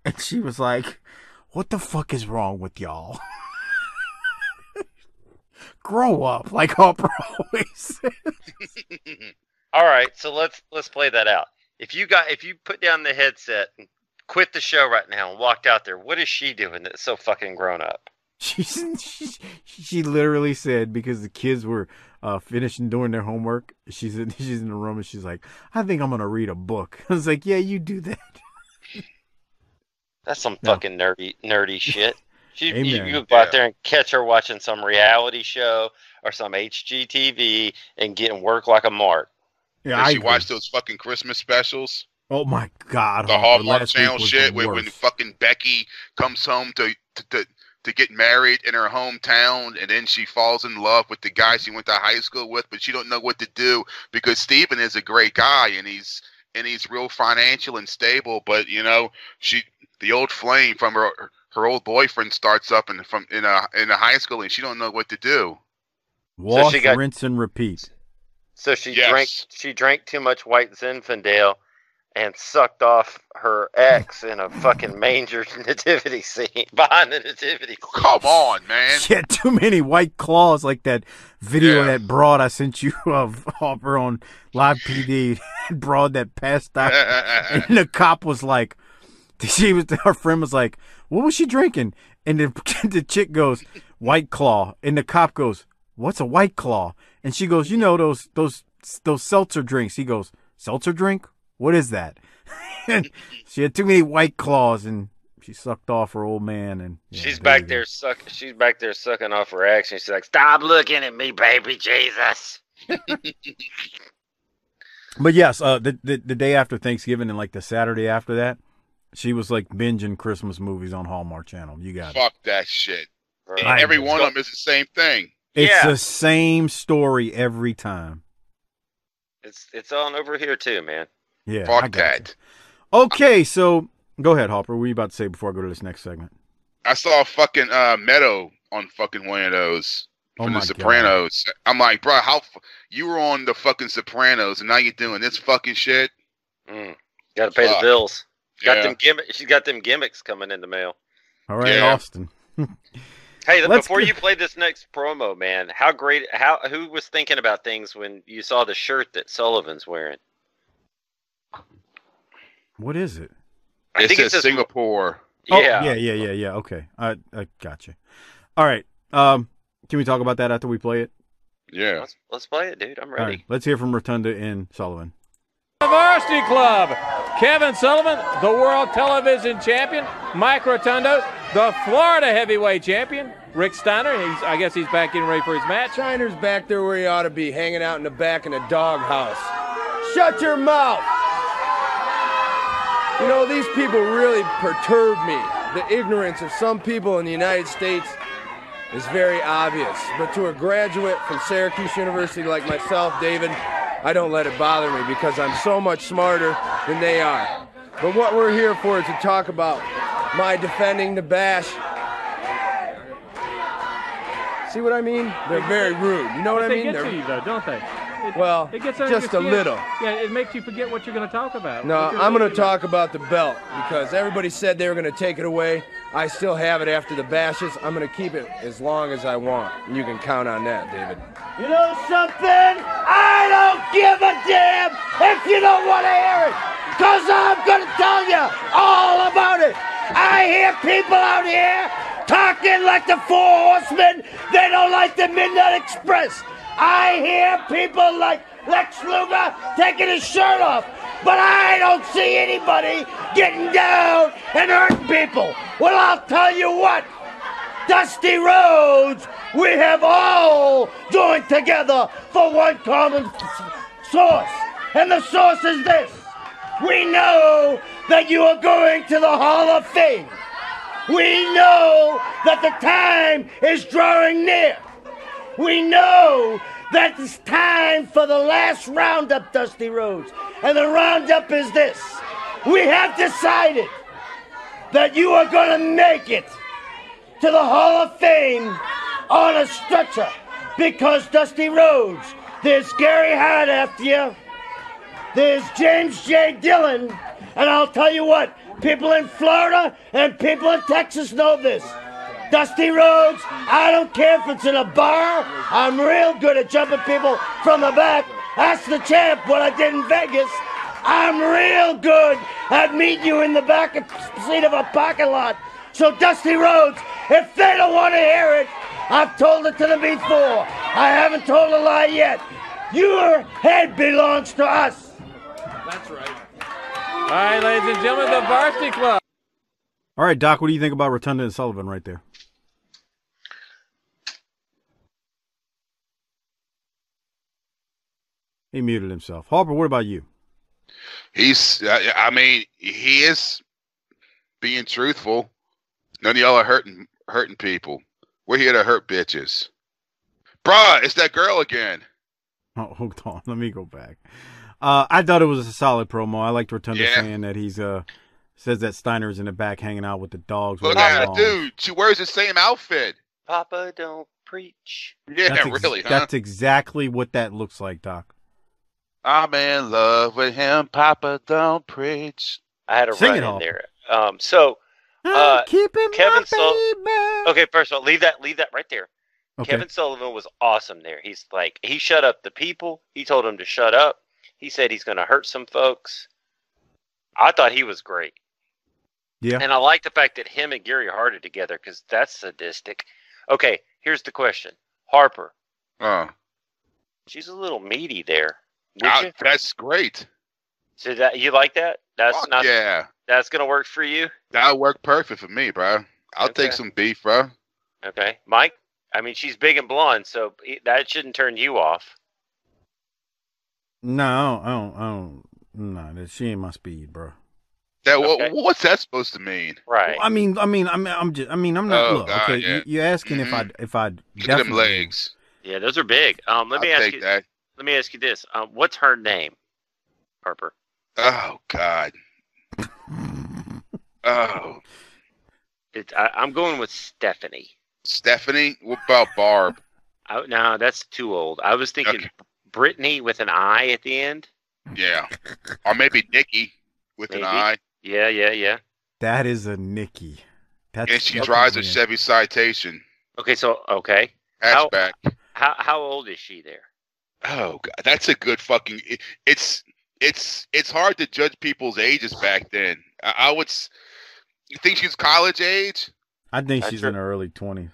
and she was like, "What the fuck is wrong with y'all? Grow up," like Harper always says. All right, so let's play that out. If you put down the headset and quit the show right now and walked out there, what is she doing that's so fucking grown up? She literally said, because the kids were finishing doing their homework, she's in the room and she's like, I think I'm going to read a book. I was like, yeah, you do that. That's some fucking nerdy shit. You could go out there and catch her watching some reality show or some HGTV and getting work like a mark. Yeah, she watched those fucking Christmas specials. Oh my God! The Hallmark Channel shit, when fucking Becky comes home to get married in her hometown, and then she falls in love with the guy she went to high school with, but she don't know what to do because Steven is a great guy and he's real financial and stable, but you know the old flame from her old boyfriend starts up in a high school and she don't know what to do. Wash, rinse, and repeat. So she drank too much White Zinfandel and sucked off her ex in a fucking manger nativity scene behind the nativity. Come on, man. She had too many White Claws, like that video of that broad I sent you of her on Live PD. Broad that passed out. And the cop was like, her friend was like, what was she drinking? And the chick goes, White Claw. And the cop goes, what's a White Claw? And she goes, you know, those seltzer drinks. He goes, seltzer drink? What is that? And she had too many White Claws and she sucked off her old man. And she's back there sucking off her ex. And she's like, stop looking at me, baby Jesus. But yes, the day after Thanksgiving and like the Saturday after that, she was like binging Christmas movies on Hallmark Channel. You got Fuck that shit. And every one of them is the same thing. It's the same story every time. It's on over here too, man. Yeah. Fuck that. Okay, so go ahead, Hopper. What are you about to say before I go to this next segment? I saw a fucking Meadow on fucking one of those from The Sopranos. God. I'm like, bro, you were on the fucking Sopranos and now you're doing this fucking shit? Got to pay the bills. She's got them gimmicks coming in the mail. All right, Austin. Hey, before you play this next promo, man, who was thinking about things when you saw the shirt that Sullivan's wearing? What is it? I think it says Singapore. Yeah. Yeah. Okay. I got you. All right. Can we talk about that after we play it? Yeah. Let's play it, dude. I'm ready. All right, let's hear from Rotunda and Sullivan. The Varsity Club. Kevin Sullivan, the world television champion. Mike Rotundo, the Florida heavyweight champion. Rick Steiner, I guess he's back getting ready for his match. Steiner's back there where he ought to be, hanging out in the back in a doghouse. Shut your mouth! You know, these people really perturb me. The ignorance of some people in the United States is very obvious. But to a graduate from Syracuse University like myself, David, I don't let it bother me because I'm so much smarter than they are. But what we're here for is to talk about my defending the Bash. See what I mean? They're very rude. You know what I mean? They get to you, though, don't they? It gets just a little. Yeah, it makes you forget what you're going to talk about. No, I'm going to talk about the belt because everybody said they were going to take it away. I still have it after the Bashes. I'm going to keep it as long as I want. And you can count on that, David. You know something? I don't give a damn if you don't want to hear it, because I'm going to tell you all about it. I hear people out here talking like the Four Horsemen. They don't like the Midnight Express. I hear people like Lex Luger taking his shirt off, but I don't see anybody getting down and hurting people. Well, I'll tell you what, Dusty Rhodes, we have all joined together for one common source, and the source is this. We know that you are going to the Hall of Fame. We know that the time is drawing near. We know that it's time for the last roundup, Dusty Rhodes. And the roundup is this. We have decided that you are going to make it to the Hall of Fame on a stretcher. Because, Dusty Rhodes, there's Gary Hart after you. There's James J. Dillon. And I'll tell you what, people in Florida and people in Texas know this. Dusty Rhodes, I don't care if it's in a bar. I'm real good at jumping people from the back. Ask the champ what I did in Vegas. I'm real good at meeting you in the back seat of a parking lot. So, Dusty Rhodes, if they don't want to hear it. I've told it to them before. I haven't told a lie yet. Your head belongs to us. That's right. All right, ladies and gentlemen, the Varsity Club. All right, Doc, what do you think about Rotunda and Sullivan right there? He muted himself. Harper, what about you? He is being truthful. None of y'all are hurting people. We're here to hurt bitches. Bruh, it's that girl again. Oh, hold on. Let me go back. I thought it was a solid promo. I liked Rotunda saying that he's says that Steiner's in the back hanging out with the dogs. Look at her, dude. She wears the same outfit. Papa don't preach. Yeah, really, huh? That's exactly what that looks like, Doc. I'm in love with him. Papa don't preach. I had a Sing run it in all. there. Keep him Kevin baby. Okay, first of all, leave that right there. Okay. Kevin Sullivan was awesome there. He's like, he shut up the people. He told them to shut up. He said he's going to hurt some folks. I thought he was great. Yeah. And I like the fact that him and Gary Hart are together because that's sadistic. Okay, here's the question. Harper. She's a little meaty there. That's great. So that you like that? That's That's going to work for you? That'll work perfect for me, bro. I'll take some beef, bro. Okay. Mike? I mean, she's big and blonde, so that shouldn't turn you off. No, I don't. No, she ain't my speed, bro. What's that supposed to mean? Right. Well, I'm not. Look, God, okay. yeah. You're asking if I Look at them legs. Yeah, those are big. Let me ask you this. What's her name, Harper? Oh God. Oh. I'm going with Stephanie. Stephanie? What about Barb? No, that's too old. I was thinking Brittany with an I at the end. Yeah. Or maybe Nikki with an I. Yeah. That is a Nikki. And she drives a Chevy Citation. Okay, hatchback. How old is she there? Oh God, that's a good fucking. It's hard to judge people's ages back then. I would. You think she's college age? I think she's in her early 20s.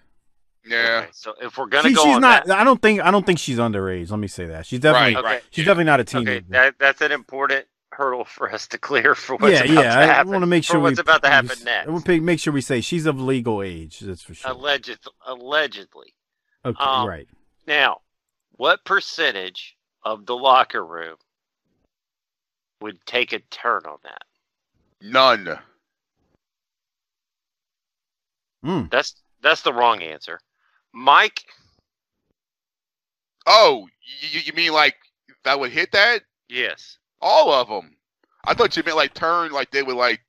Yeah. Okay, so if we're gonna she's not. I don't think she's underage. Let me say that she's definitely she's definitely not a teenager. Okay, that's an important hurdle for us to clear for what's about to I happen. want to make sure what's about to happen next. We'll make sure we say she's of legal age. That's for sure. Allegedly. Okay, right. Now, what percentage of the locker room would take a turn on that? None. That's the wrong answer. Mike? Oh, you mean like that would hit that? Yes. All of them. I thought you meant like turn, like they would like,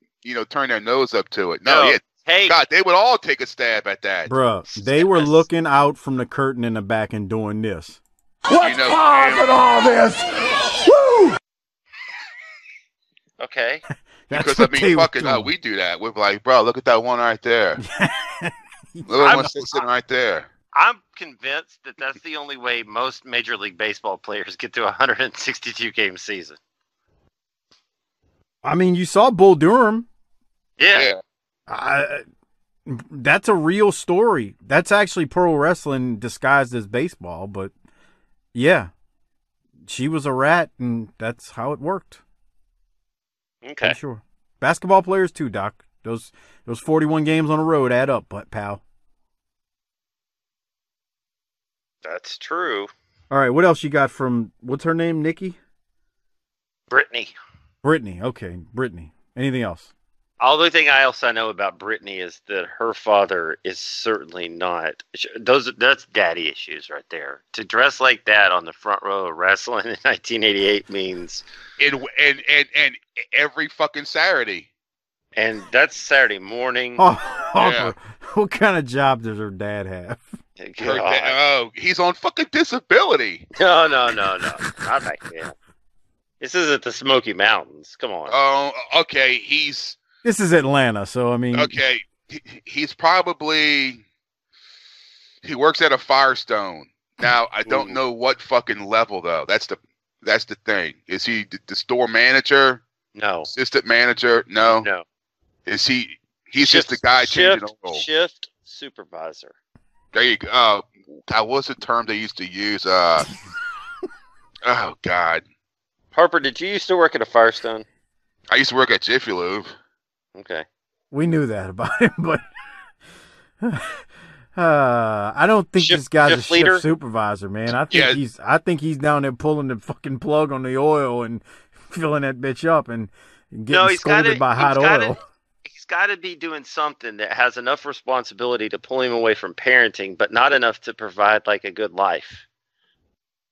turn their nose up to it. No, God, they would all take a stab at that. Bruh, they were looking out from the curtain in the back and doing this. What's causing all this? Woo! Okay. Because we do that. We're like, bro, look at that one right there. Look at one sitting right there. I'm convinced that that's the only way most Major League Baseball players get to a 162 game season. I mean, you saw Bull Durham. Yeah. That's a real story. That's actually pro wrestling disguised as baseball, but yeah, she was a rat, and that's how it worked. Okay. I'm sure. Basketball players too, Doc. Those 41 games on the road add up, pal. That's true. All right, what else you got from, what's her name, Nikki? Brittany. Okay, Brittany. Anything else? The only thing else I know about Brittany is that her father is certainly not. That's daddy issues right there. To dress like that on the front row of wrestling in 1988 means. And every fucking Saturday. And that's Saturday morning. Yeah. What kind of job does her dad have? He's on fucking disability. No. Not like that. This isn't the Smoky Mountains. Come on. Oh, okay. This is Atlanta, so I mean. Okay, he's probably. He works at a Firestone. Now I don't know what fucking level though. That's the thing. Is he the store manager? No. Assistant manager? No. No. Is he? He's just the guy changing oil. Shift supervisor. There you go. That was the term they used to use. Oh, God. Harper, did you used to work at a Firestone? I used to work at Jiffy Lube. Okay. We knew that about him, but I don't think this guy's a shift supervisor, man. I think he's down there pulling the fucking plug on the oil and filling that bitch up and getting scolded by hot oil. He's got to be doing something that has enough responsibility to pull him away from parenting, but not enough to provide like a good life.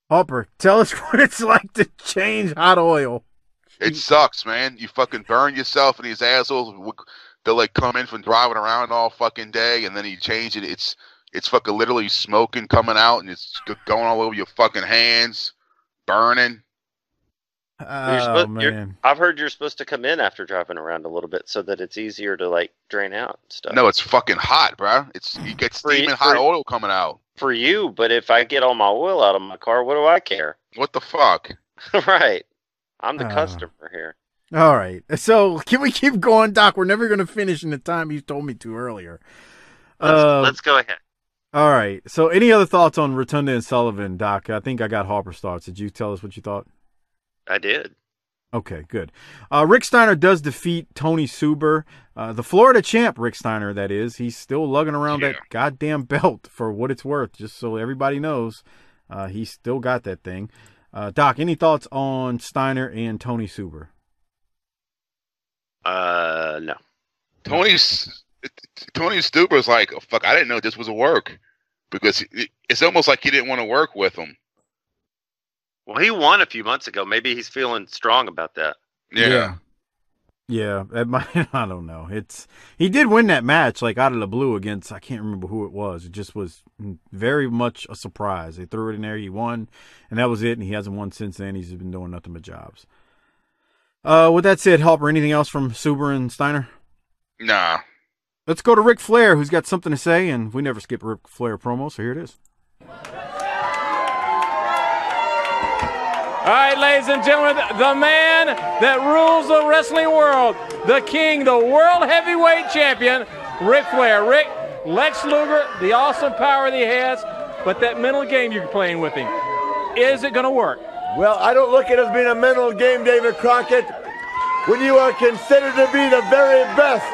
Harper, tell us what it's like to change hot oil. It sucks, man. You fucking burn yourself, and these assholes, they'll like come in from driving around all fucking day, and then you change it. It's fucking literally smoking coming out, and it's going all over your fucking hands, burning. Oh, man. I've heard you're supposed to come in after driving around a little bit so that it's easier to like drain out and stuff. No, it's fucking hot, bro. You get steaming hot oil coming out. For you, but if I get all my oil out of my car, what do I care? What the fuck? Right. I'm the customer here. All right. So can we keep going, Doc? We're never going to finish in the time you told me to earlier. Let's go ahead. All right. So any other thoughts on Rotunda and Sullivan, Doc? I think I got Harper's thoughts. Did you tell us what you thought? I did. Okay, good. Rick Steiner does defeat Tony Suber. The Florida champ, Rick Steiner, that is. He's still lugging around that goddamn belt for what it's worth, just so everybody knows. He's still got that thing. Doc, any thoughts on Steiner and Tony Suber? No. Tony Suber's like, oh, fuck, I didn't know this was a work. Because it's almost like he didn't want to work with him. Well, he won a few months ago. Maybe he's feeling strong about that. Yeah. I don't know. He did win that match like out of the blue against, I can't remember who it was. It just was very much a surprise. They threw it in there. He won, and that was it. And he hasn't won since then. He's been doing nothing but jobs. With that said, Harper, anything else from Suber and Steiner? Nah. Let's go to Ric Flair, who's got something to say, and we never skip Ric Flair promo, so here it is. All right, ladies and gentlemen, the man that rules the wrestling world, the king, the world heavyweight champion, Ric Flair. Rick, Lex Luger, the awesome power that he has, but that mental game you're playing with him, is it going to work? Well, I don't look at it as being a mental game, David Crockett. When you are considered to be the very best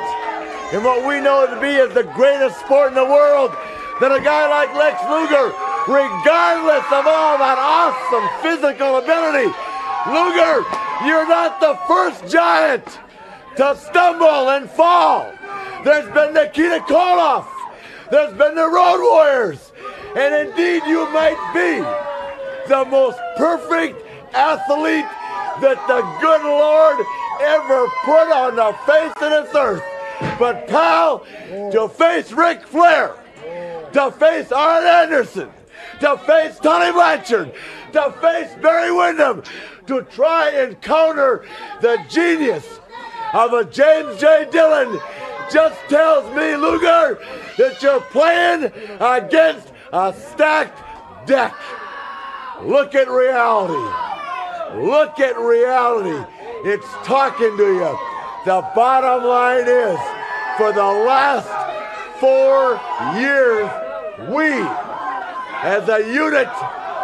in what we know to be as the greatest sport in the world, then a guy like Lex Luger, regardless of all that awesome physical ability, Luger, you're not the first giant to stumble and fall. There's been Nikita Koloff. There's been the Road Warriors. And indeed, you might be the most perfect athlete that the good Lord ever put on the face of this earth. But pal, to face Ric Flair, to face Arn Anderson, to face Tony Blanchard, to face Barry Windham, to try and counter the genius of a James J. Dillon just tells me, Luger, that you're playing against a stacked deck. Look at reality. Look at reality. It's talking to you. The bottom line is, for the last 4 years, we, as a unit,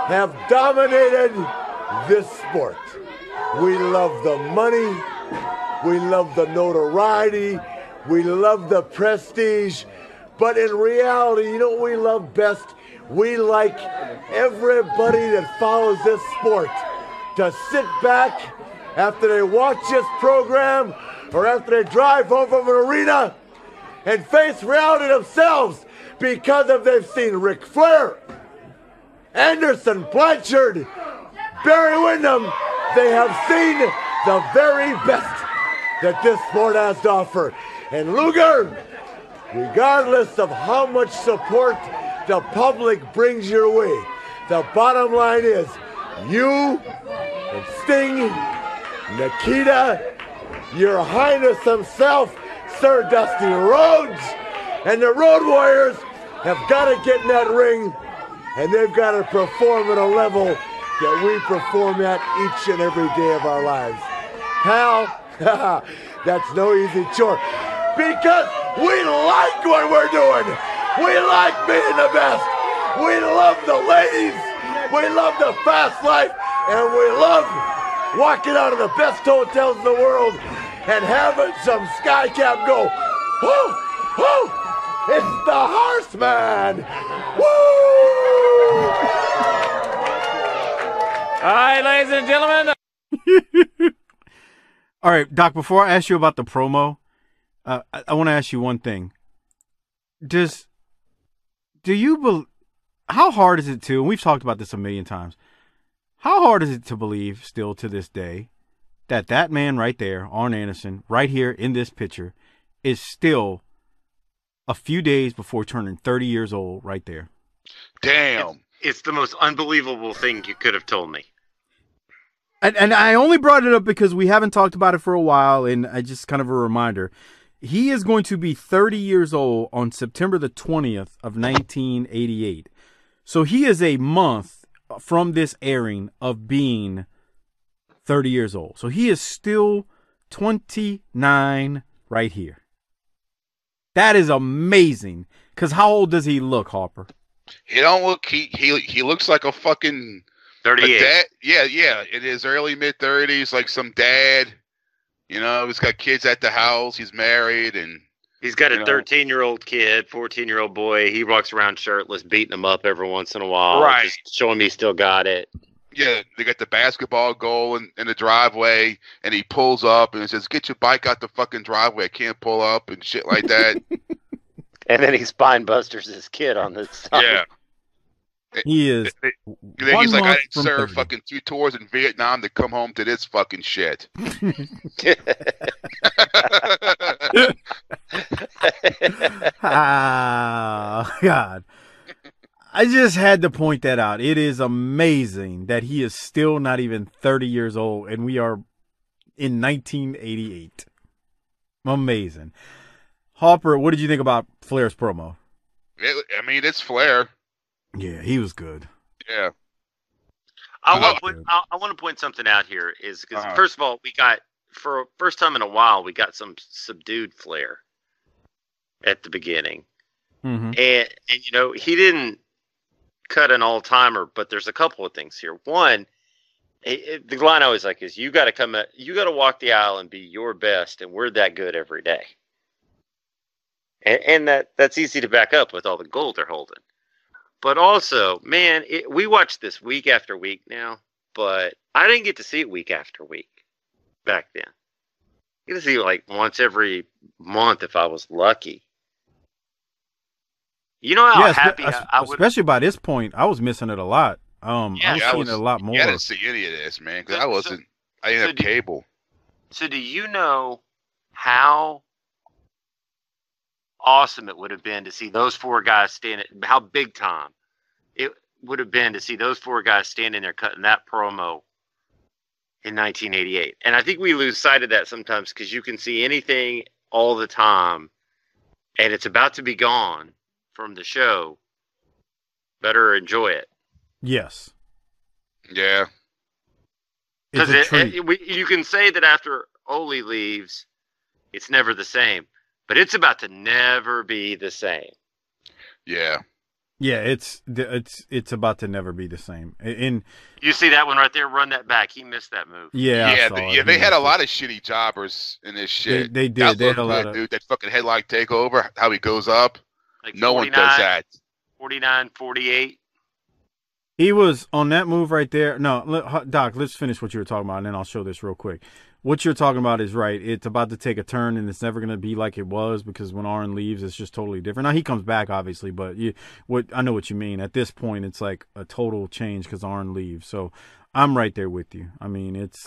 have dominated this sport. We love the money. We love the notoriety. We love the prestige. But in reality, you know what we love best? We like everybody that follows this sport to sit back after they watch this program or after they drive home from an arena and face reality themselves, because if they've seen Ric Flair, Anderson, Blanchard, Barry Windham, they have seen the very best that this sport has to offer. And Luger, regardless of how much support the public brings your way, the bottom line is you and Sting, Nikita, Your Highness himself, Sir Dusty Rhodes, and the Road Warriors have got to get in that ring, and they've got to perform at a level that we perform at each and every day of our lives. Pal, that's no easy chore, because we like what we're doing. We like being the best. We love the ladies. We love the fast life. And we love walking out of the best hotels in the world and having some skycap go, whoo, whoo, it's the Horseman. Woo! All right, ladies and gentlemen. All right, Doc, before I ask you about the promo, I want to ask you one thing. How hard is it to, and we've talked about this a million times, how hard is it to believe still to this day that that man right there, Arn Anderson, right here in this picture, is still a few days before turning 30 years old right there? Damn. It's the most unbelievable thing you could have told me. And I only brought it up because we haven't talked about it for a while, and I just kind of a reminder. He is going to be 30 years old on September the 20th of 1988. So he is a month from this airing of being 30 years old. So he is still 29 right here. That is amazing. Because how old does he look, Harper? He don't look. He looks like a fucking 38. Dad. Yeah. In his early mid-30s, like some dad. You know, he's got kids at the house. He's married, and he's got a 13-year-old kid, 14-year-old boy. He walks around shirtless, beating him up every once in a while. Right. Just show him he still got it. Yeah, they got the basketball goal in the driveway, and he pulls up and says, "Get your bike out the fucking driveway. I can't pull up," and shit like that. And then he spine busters his kid on the side. Yeah. He is. Then he's like, "I didn't serve fucking 2 tours in Vietnam to come home to this fucking shit." Ah, God. I just had to point that out. It is amazing that he is still not even 30 years old, and we are in 1988. Amazing. Harper, what did you think about Flair's promo? It's Flair. Yeah, he was good. Yeah. I want to point something out here is because first of all, we got, for first time in a while, we got some subdued Flair at the beginning. Mm-hmm. And you know, he didn't cut an all-timer, but there's a couple of things here. One, the line I always like is, you got to walk the aisle and be your best, and we're that good every day. And that's easy to back up with all the gold they're holding. But also, man, we watch this week after week now, but I didn't get to see it week after week back then. I get to see it like once every month if I was lucky. You know how happy I would. Especially by this point, I was missing it a lot. I was seeing it a lot more. I didn't see any of this, man, because I didn't have cable. So do you know how awesome it would have been to see those four guys standing, how big time it would have been to see those four guys standing there cutting that promo in 1988. And I think we lose sight of that sometimes because you can see anything all the time and it's about to be gone from the show. Better enjoy it. Yes. Yeah. Because you can say that after Ole leaves, it's never the same. But it's about to never be the same. Yeah. Yeah, it's about to never be the same. And you see that one right there? Run that back. He missed that move. Yeah, they had a lot of shitty jobbers in this shit. They did. They had a lot of dude. That fucking headlock takeover. How he goes up. Like no one does that. 49, 48. He was on that move right there. No, Doc, let's finish what you were talking about, and then I'll show this real quick. What you're talking about is right. It's about to take a turn, and it's never going to be like it was because when Arn leaves, it's just totally different. Now, he comes back, obviously, but I know what you mean. At this point, it's like a total change because Arn leaves. So I'm right there with you. I mean, it's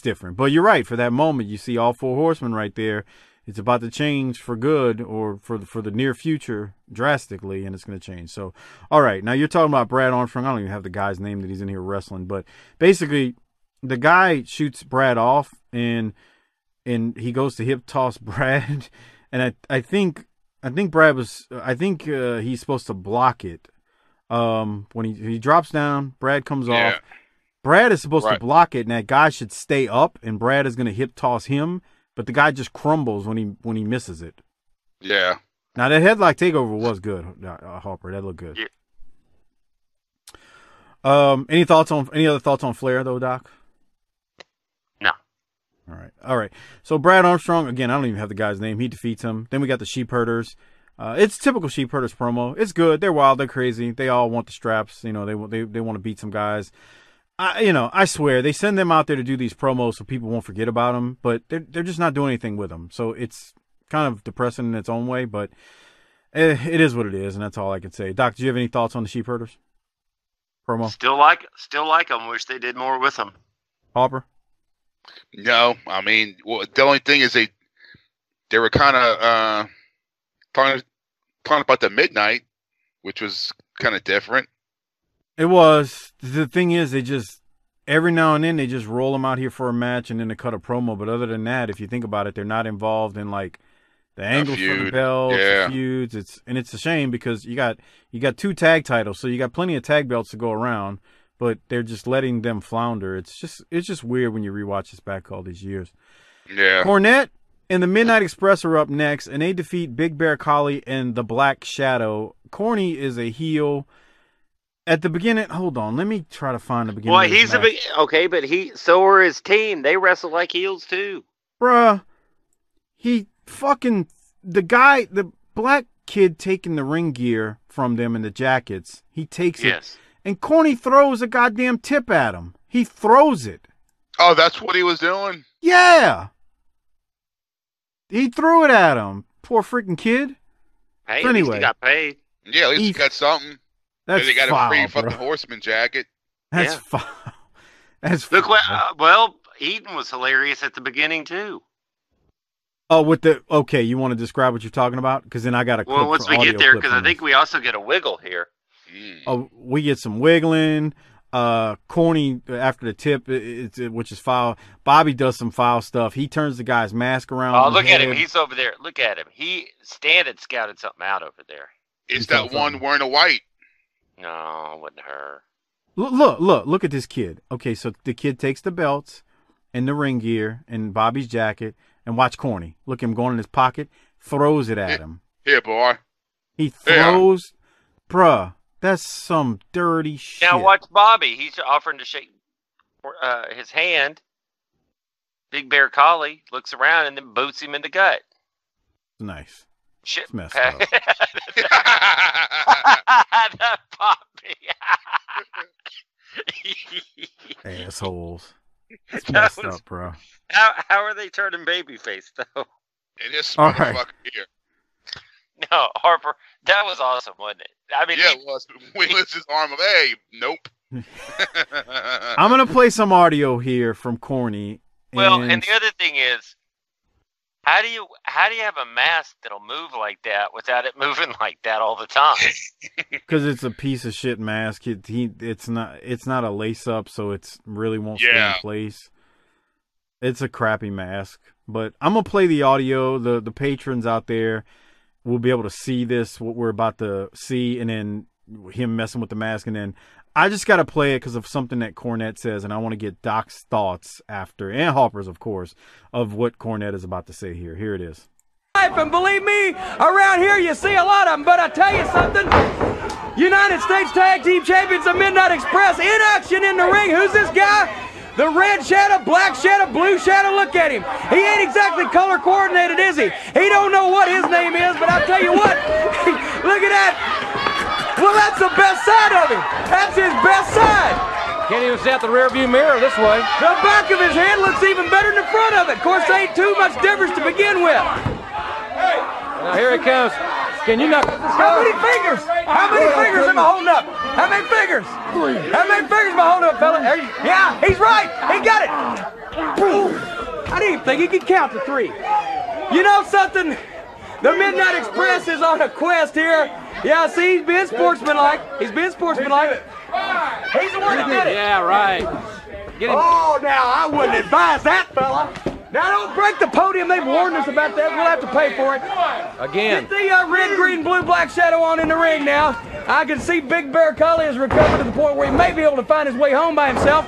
different. But you're right. For that moment, you see all four horsemen right there. It's about to change for good or for the near future drastically, and it's going to change. So, all right. Now, you're talking about Brad Armstrong. I don't even have the guy's name that he's in here wrestling, but basically – the guy shoots Brad off, and he goes to hip toss Brad, and I think Brad was he's supposed to block it. When he drops down, Brad comes off. Brad is supposed to block it, and that guy should stay up, and Brad is going to hip toss him, but the guy just crumbles when he misses it. Yeah. Now, that headlock takeover was good, Harper. That looked good. Yeah. Any other thoughts on Flair, though, Doc? No. All right. So Brad Armstrong, again, I don't even have the guy's name. He defeats him. Then we got the Sheep Herders. It's typical Sheep Herders promo. It's good. They're wild. They're crazy. They all want the straps. You know, they want to beat some guys. I swear they send them out there to do these promos so people won't forget about them, but they're just not doing anything with them. So it's kind of depressing in its own way, but it is what it is, and that's all I can say. Doc, do you have any thoughts on the Sheep Herders promo? Still like them. Wish they did more with them. Harper? No, I mean, the only thing is they were kind of talking about the Midnight, which was kind of different. It was. The thing is, they just, every now and then, they just roll them out here for a match and then they cut a promo. But other than that, if you think about it, they're not involved in, like, the angles for the belts, the feuds. It's a shame because you got 2 tag titles, so you got plenty of tag belts to go around, but they're just letting them flounder. It's just weird when you rewatch this back all these years. Yeah. Cornette and the Midnight Express are up next, and they defeat Big Bear Collie and the Black Shadow. Corny is a heel. At the beginning, hold on, let me try to find the beginning. Well, he's a big okay, but so are his team. They wrestle like heels too. Bruh, the black kid taking the ring gear from them in the jackets, he takes it, and Corny throws a goddamn tip at him. He throws it. Oh, that's what he was doing? Yeah. He threw it at him. Poor freaking kid. Hey, so at anyway, least he got paid. Yeah, at least he got something. That's they got foul, a free fucking bro. Horseman jacket. That's foul. That's Look foul. well, Eaton was hilarious at the beginning too. Oh, okay, you want to describe what you're talking about? Because then I got a clip. Well, once we get there, because I think we also get a wiggle here. Oh, we get some wiggling. Corny after the tip, which is foul. Bobby does some foul stuff. He turns the guy's mask around. Oh, look at him. He's over there. Look at him. Stan had scouted something out over there. It's that one wearing a white. No, it wasn't her. Look at this kid. Okay, so the kid takes the belts and the ring gear and Bobby's jacket, and watch Corny. Look at him going in his pocket, throws it at him. Here, boy. He throws, bruh, that's some dirty shit. Now watch Bobby. He's offering to shake his hand. Big Bear Collie looks around and then boots him in the gut. Nice. Shit. It's messed up. That Bobby. Assholes. It's messed up, bro. How are they turning babyface though? It is All motherfucker right. here. No, Harper, that was awesome, wasn't it? I mean, yeah, it was. We lifted his arm up. Hey, nope. I'm gonna play some audio here from Corny. Well, and the other thing is, how do you have a mask that'll move like that without it moving like that all the time? Because it's a piece of shit mask. It's not a lace up, so it really won't stay in place. It's a crappy mask. But I'm gonna play the audio. The patrons out there will be able to see this, what we're about to see, and then him messing with the mask, and then I just got to play it because of something that Cornette says, and I want to get Doc's thoughts after, and Harper's, of course, of what Cornette is about to say here. Here it is. And believe me, around here you see a lot of them, but I tell you something, United States Tag Team Champions of Midnight Express in action in the ring. Who's this guy? The Red Shadow, Black Shadow, Blue Shadow, look at him. He ain't exactly color coordinated, is he? He don't know what his name is, but I'll tell you what, look at that. Well, that's the best side of him. That's his best side. Can't even see out the rearview mirror this way. The back of his head looks even better than the front of it. Of course, there ain't too much difference to begin with. Now here it comes. Can you not? How many fingers? How many fingers am I holding up? How many fingers? 3. How many fingers am I holding up, fella? Yeah, he's right. He got it. I didn't even think he could count to 3. You know something? The Midnight Express is on a quest here. Yeah, see, he's being sportsmanlike. He's being sportsmanlike. He's the one that did it. Yeah, right. Get him. Oh, now, I wouldn't advise that, fella. Now, don't break the podium. They've warned us about that. We'll have to pay for it. Again. Get the red, green, blue, black shadow on in the ring now. I can see Big Bear Collie has recovered to the point where he may be able to find his way home by himself.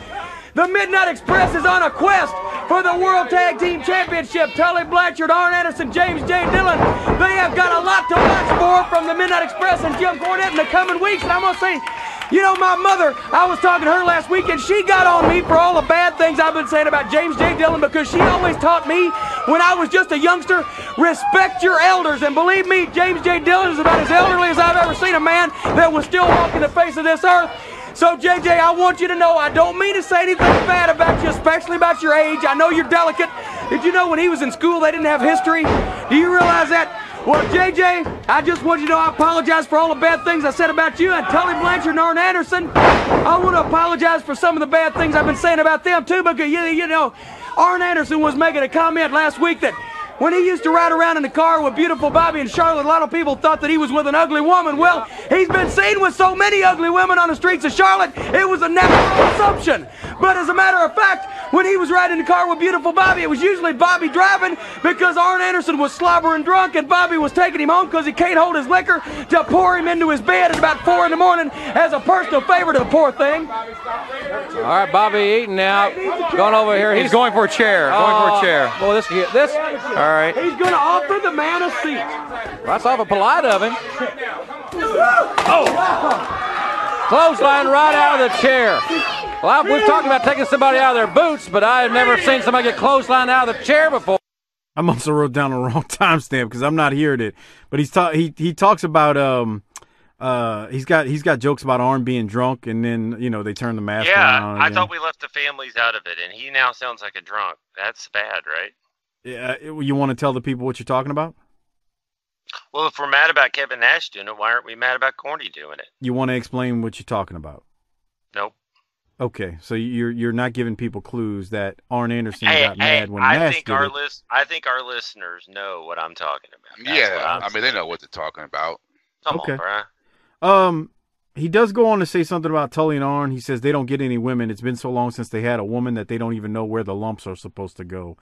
The Midnight Express is on a quest for the World Tag Team Championship. Tully Blanchard, Arn Anderson, James J. Dillon. They have got a lot to learn. more from the Midnight Express and Jim Cornette in the coming weeks. And I'm going to say, you know, my mother, I was talking to her last week, and she got on me for all the bad things I've been saying about James J. Dillon, because she always taught me when I was just a youngster, respect your elders. And believe me, James J. Dillon is about as elderly as I've ever seen a man that was still walking the face of this earth. So, JJ, I want you to know I don't mean to say anything bad about you, especially about your age. I know you're delicate. Did you know when he was in school they didn't have history? Do you realize that? Well, JJ, I just want you to know I apologize for all the bad things I said about you and Tully Blanchard and Arn Anderson. I want to apologize for some of the bad things I've been saying about them, too, because, you know, Arn Anderson was making a comment last week that when he used to ride around in the car with beautiful Bobby and Charlotte, a lot of people thought that he was with an ugly woman. Well, he's been seen with so many ugly women on the streets of Charlotte, it was a natural assumption. But as a matter of fact, when he was riding in the car with beautiful Bobby, it was usually Bobby driving because Arn Anderson was slobbering drunk and Bobby was taking him home because he can't hold his liquor to pour him into his bed at about 4 in the morning as a personal favor to the poor thing. All right, Bobby eating now. Going over here. He's going for a chair. Going for a chair. Well, this. All right. He's going to offer the man a seat. Well, that's awful polite of him. Oh! Clothesline right out of the chair. Well, we've talked about taking somebody out of their boots, but I've never seen somebody get clothesline out of the chair before. I must have wrote down the wrong timestamp because I'm not hearing it. But he talks about he's got jokes about Arn being drunk, and then they turn the mask around. Yeah, I thought we left the families out of it, and he now sounds like a drunk. That's bad, right? Yeah, you want to tell the people what you're talking about? Well, if we're mad about Kevin Nash doing it, why aren't we mad about Corny doing it? You want to explain what you're talking about? Nope. Okay, so you're not giving people clues that Arn Anderson got mad when Nash did it. I think our listeners know what I'm talking about. That's they know what they're talking about. Come on, bro. He does go on to say something about Tully and Arn. He says they don't get any women. It's been so long since they had a woman that they don't even know where the lumps are supposed to go.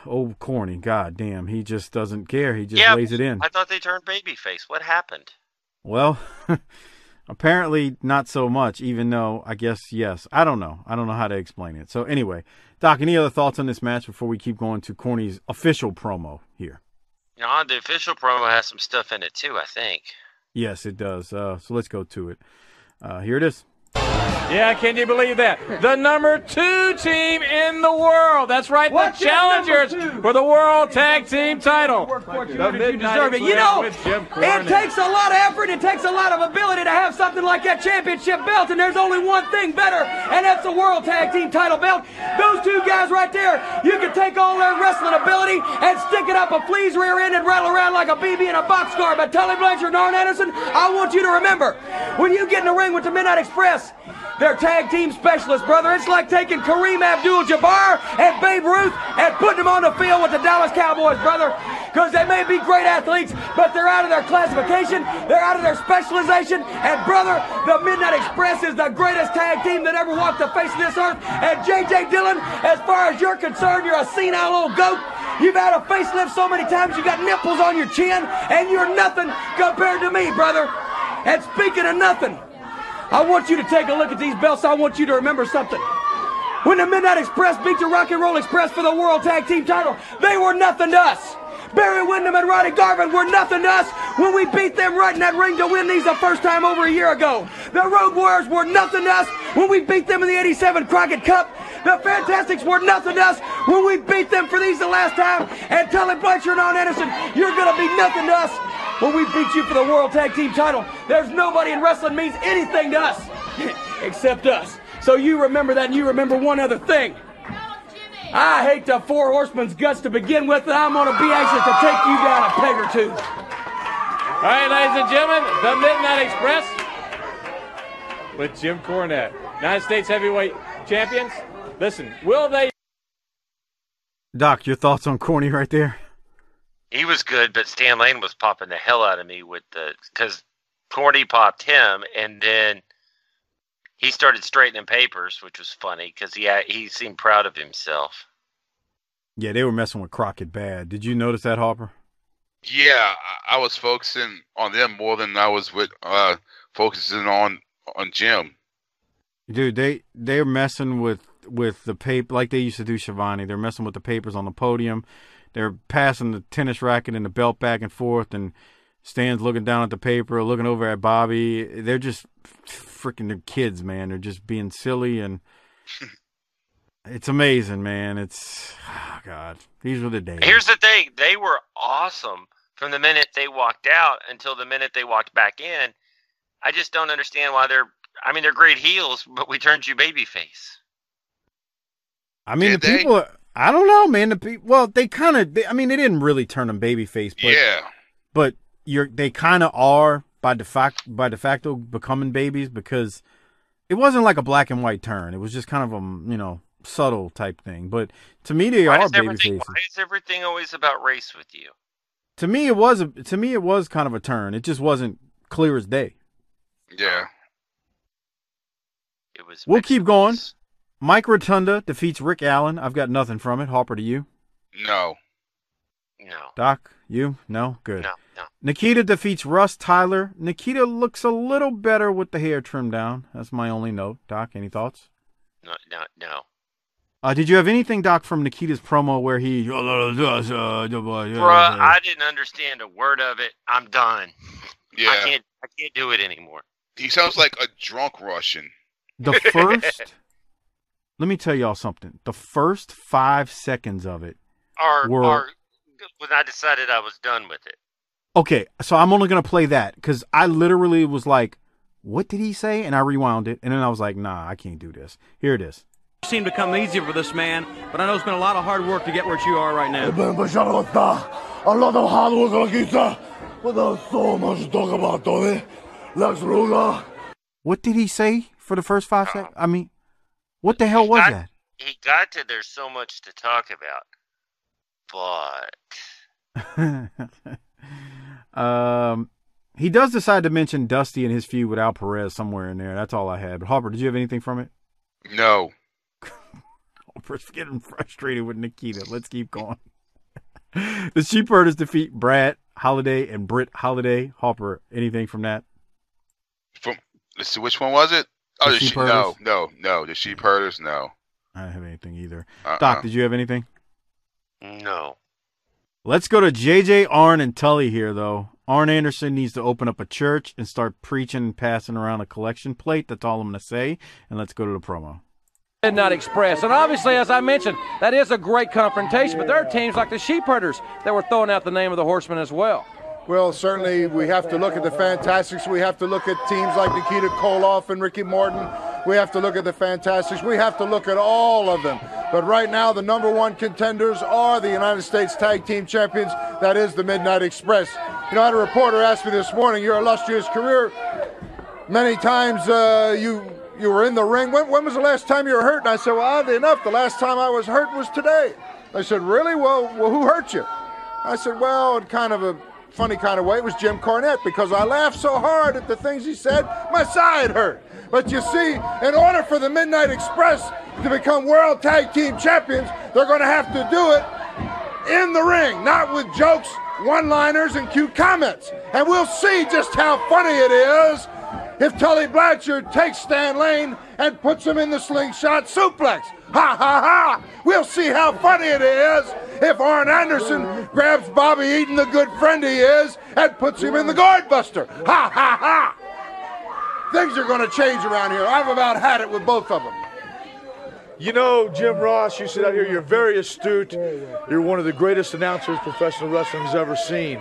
Oh, Corny, god damn, he just doesn't care. He just lays it in. I thought they turned babyface. What happened? Well, apparently not so much, even though I guess yes. I don't know how to explain it. So anyway, Doc, any other thoughts on this match before we keep going to Corny's official promo here? The official promo has some stuff in it too, I think. Yes, it does. So let's go to it. Here it is. Yeah, can you believe that? The number 2 team in the world. That's right, the challengers for the World Tag Team title. You deserve it. It takes a lot of effort. It takes a lot of ability to have something like that championship belt, and there's only one thing better, and that's the World Tag Team title belt. Those two guys right there, you can take all their wrestling ability and stick it up a flea's rear end and rattle around like a BB in a boxcar. But Tully Blanchard and Arn Anderson, I want you to remember, when you get in the ring with the Midnight Express, they're tag team specialists, brother. It's like taking Kareem Abdul-Jabbar and Babe Ruth and putting them on the field with the Dallas Cowboys, brother. Because they may be great athletes, but they're out of their classification, they're out of their specialization, and brother, the Midnight Express is the greatest tag team that ever walked the face of this earth. And J.J. Dillon, as far as you're concerned, you're a senile little goat. You've had a facelift so many times, you got nipples on your chin, and you're nothing compared to me, brother. And speaking of nothing, I want you to take a look at these belts. I want you to remember something. When the Midnight Express beat the Rock and Roll Express for the World Tag Team title, they were nothing to us. Barry Windham and Roddy Garvin were nothing to us when we beat them right in that ring to win these the first time over a year ago. The Road Warriors were nothing to us when we beat them in the 87 Crockett Cup. The Fantastics were nothing to us when we beat them for these the last time. And Tully Blanchard and Arn Anderson, you're going to be nothing to us when we beat you for the World Tag Team title. There's nobody in wrestling means anything to us except us. So you remember that, and you remember one other thing. I hate the Four Horsemen's guts to begin with, and I'm going to be anxious to take you down a peg or two. All right, ladies and gentlemen, the Midnight Express with Jim Cornette. United States Heavyweight Champions. Listen, will they... Doc, your thoughts on Corny right there? He was good, but Stan Lane was popping the hell out of me because Corny popped him, and then he started straightening papers, which was funny because he seemed proud of himself. Yeah, they were messing with Crockett bad. Did you notice that, Harper? Yeah, I was focusing on them more than I was focusing on Jim. Dude, they're messing with the paper like they used to do Shivani. They're messing with the papers on the podium. they're passing the tennis racket and the belt back and forth, and Stan's looking down at the paper, looking over at Bobby. They're just freaking kids, man. They're just being silly, and it's amazing, man. God, these were the days. Here's the thing. They were awesome from the minute they walked out until the minute they walked back in. I just don't understand why they're great heels, but we turned you babyface. I mean, people, I don't know, man. The people, well, they didn't really turn them babyface, but but they kind of are by de facto becoming babies, because it wasn't like a black and white turn. It was just kind of a, subtle type thing. But to me, they are babyfaces. Why is everything always about race with you? To me, it was kind of a turn. It just wasn't clear as day. Yeah. It was. We'll keep going. Mike Rotunda defeats Rick Allen. I've got nothing from it. Harper, to you? No. Doc, you? No? Good. No. Nikita defeats Russ Tyler. Nikita looks a little better with the hair trimmed down. That's my only note. Doc, any thoughts? No. Did you have anything, Doc, from Nikita's promo where he... Bruh, I didn't understand a word of it. I'm done. Yeah. I can't do it anymore. He sounds like a drunk Russian. The first... Let me tell y'all something. The first 5 seconds of it were when I decided I was done with it. Okay, so I'm only going to play that because I literally was like, what did he say? And I rewound it, and then I was like, nah, I can't do this. Here it is. It seemed to come easier for this man, but I know it's been a lot of hard work to get where you are right now. A lot of hard work, Nikita. But there's so much to talk about, Tony. Lex Luger. What did he say for the first 5 seconds? I mean, what the hell was that? He got to there's so much to talk about. But he does decide to mention Dusty and his feud with Al Perez somewhere in there. That's all I had. But Harper, did you have anything from it? No. Harper's getting frustrated with Nikita. Let's keep going. The Sheepherders defeat Brad Holiday and Britt Holiday. Harper, anything from that? Let's see, which one was it? Oh, the Sheepherders? No. The Sheepherders, no. I don't have anything either. Doc, did you have anything? No. Let's go to JJ, Arn, and Tully here, though. Arn Anderson needs to open up a church and start preaching and passing around a collection plate. That's all I'm going to say. And let's go to the promo. Midnight Express. And obviously, as I mentioned, that is a great confrontation, but there are teams like the Sheepherders that were throwing out the name of the Horsemen as well. Well, certainly we have to look at the Fantastics. We have to look at teams like Nikita Koloff and Ricky Morton. We have to look at the Fantastics. We have to look at all of them. But right now, the number one contenders are the United States Tag Team Champions. That is the Midnight Express. You know, I had a reporter ask me this morning, your illustrious career, many times you were in the ring. When was the last time you were hurt? And I said, well, oddly enough, the last time I was hurt was today. They said, really? Well, who hurt you? I said, well, in kind of a funny kind of way, it was Jim Cornette, because I laughed so hard at the things he said, my side hurt. But you see, in order for the Midnight Express to become World Tag Team Champions, they're going to have to do it in the ring, not with jokes, one-liners, and cute comments. And we'll see just how funny it is if Tully Blanchard takes Stan Lane and puts him in the slingshot suplex. Ha, ha, ha! We'll see how funny it is if Arn Anderson grabs Bobby Eaton, the good friend he is, and puts him in the Gourd Buster. Ha, ha, ha! Things are going to change around here. I've about had it with both of them. You know, Jim Ross, you sit out here, you're very astute. You're one of the greatest announcers professional wrestling has ever seen.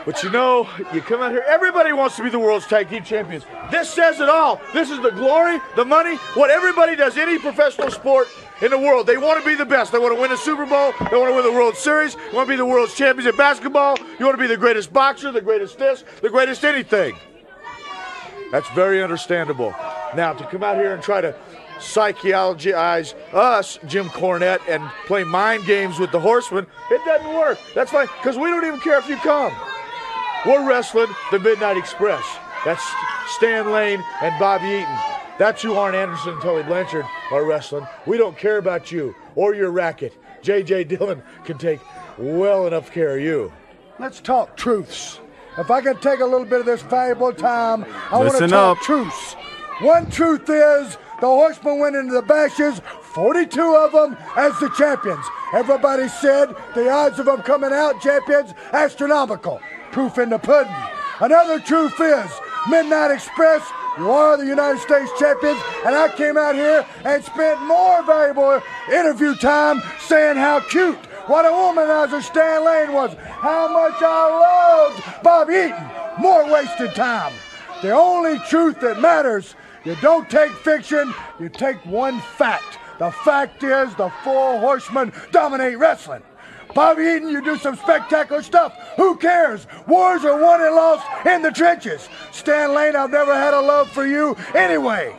But you know, you come out here, everybody wants to be the world's tag team champions. This says it all. This is the glory, the money, what everybody does, any professional sport in the world. They want to be the best. They want to win a Super Bowl. They want to win the World Series. You want to be the world's champions at basketball. You want to be the greatest boxer, the greatest this, the greatest anything. That's very understandable. Now, to come out here and try to psychologize us, Jim Cornette, and play mind games with the Horsemen, it doesn't work. That's fine, because we don't even care if you come. We're wrestling the Midnight Express. That's Stan Lane and Bobby Eaton. That's who Arn Anderson and Tully Blanchard are wrestling. We don't care about you or your racket. J.J. Dillon can take well enough care of you. Let's talk truths. If I can take a little bit of this valuable time, I want to talk truths. One truth is the Horsemen went into the Bashes, 42 of them, as the champions. Everybody said the odds of them coming out champions, astronomical. Proof in the pudding. Another truth is, Midnight Express, you are the United States champions, and I came out here and spent more valuable interview time saying how cute, what a womanizer Stan Lane was, how much I loved Bob Eaton. More wasted time. The only truth that matters, you don't take fiction, you take one fact. The fact is the Four Horsemen dominate wrestling. Bobby Eaton, you do some spectacular stuff. Who cares? Wars are won and lost in the trenches. Stan Lane, I've never had a love for you anyway.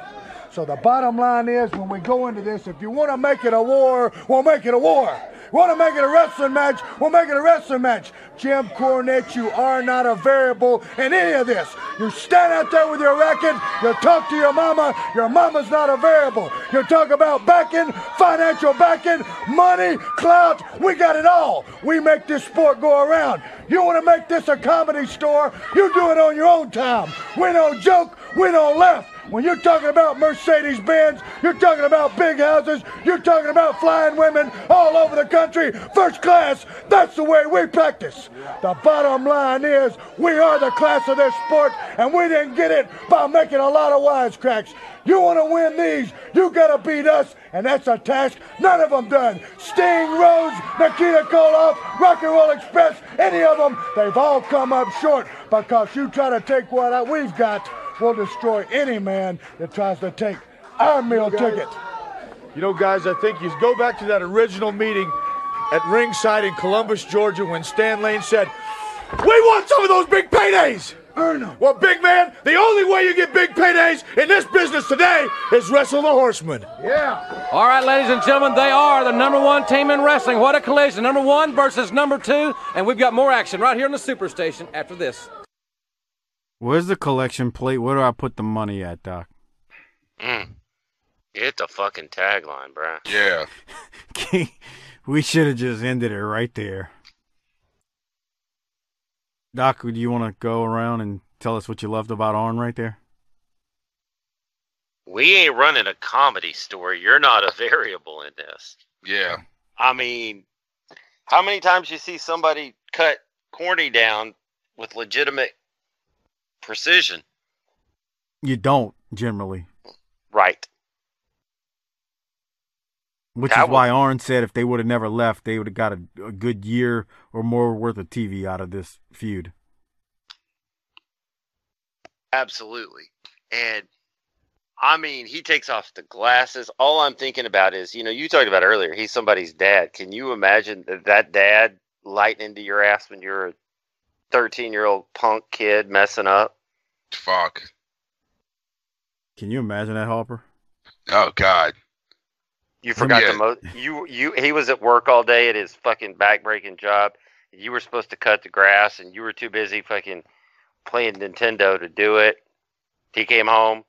So the bottom line is, when we go into this, if you want to make it a war, we'll make it a war. Want to make it a wrestling match, we'll make it a wrestling match. Jim Cornette, you are not a variable in any of this. You stand out there with your racket, you talk to your mama's not a variable. You talk about backing, financial backing, money, clout, we got it all. We make this sport go around. You want to make this a comedy store, you do it on your own time. We don't joke, we don't laugh. When you're talking about Mercedes-Benz, you're talking about big houses, you're talking about flying women all over the country, first class, that's the way we practice. The bottom line is, we are the class of this sport, and we didn't get it by making a lot of wisecracks. You want to win these, you got to beat us, and that's a task none of them done. Sting, Rhodes, Nikita Koloff, Rock and Roll Express, any of them, they've all come up short because you try to take what we've got. Will destroy any man that tries to take our meal ticket. You know, guys, I think you go back to that original meeting at ringside in Columbus, Georgia, when Stan Lane said, "We want some of those big paydays." Earn them. Well, big man, the only way you get big paydays in this business today is wrestle the Horsemen. Yeah. All right, ladies and gentlemen, they are the #1 team in wrestling. What a collision. #1 versus #2. And we've got more action right here on the Superstation after this. Where's the collection plate? Where do I put the money at, Doc? Get the fucking tagline, bro. Yeah. We should have just ended it right there. Doc, do you want to go around and tell us what you loved about Arn right there? We ain't running a comedy store. You're not a variable in this. Yeah. I mean, how many times you see somebody cut corny down with legitimate precision? You don't, generally. Right. Which is why Arn said if they would have never left, they would have got a good year or more worth of TV out of this feud. Absolutely. And, I mean, he takes off the glasses. All I'm thinking about is, you talked about earlier, he's somebody's dad. Can you imagine that dad lighting into your ass when you're a 13-year-old punk kid messing up? Fuck. Can you imagine that, Harper? Oh, God. You forgot he was at work all day at his fucking back-breaking job. You were supposed to cut the grass, and you were too busy fucking playing Nintendo to do it. He came home,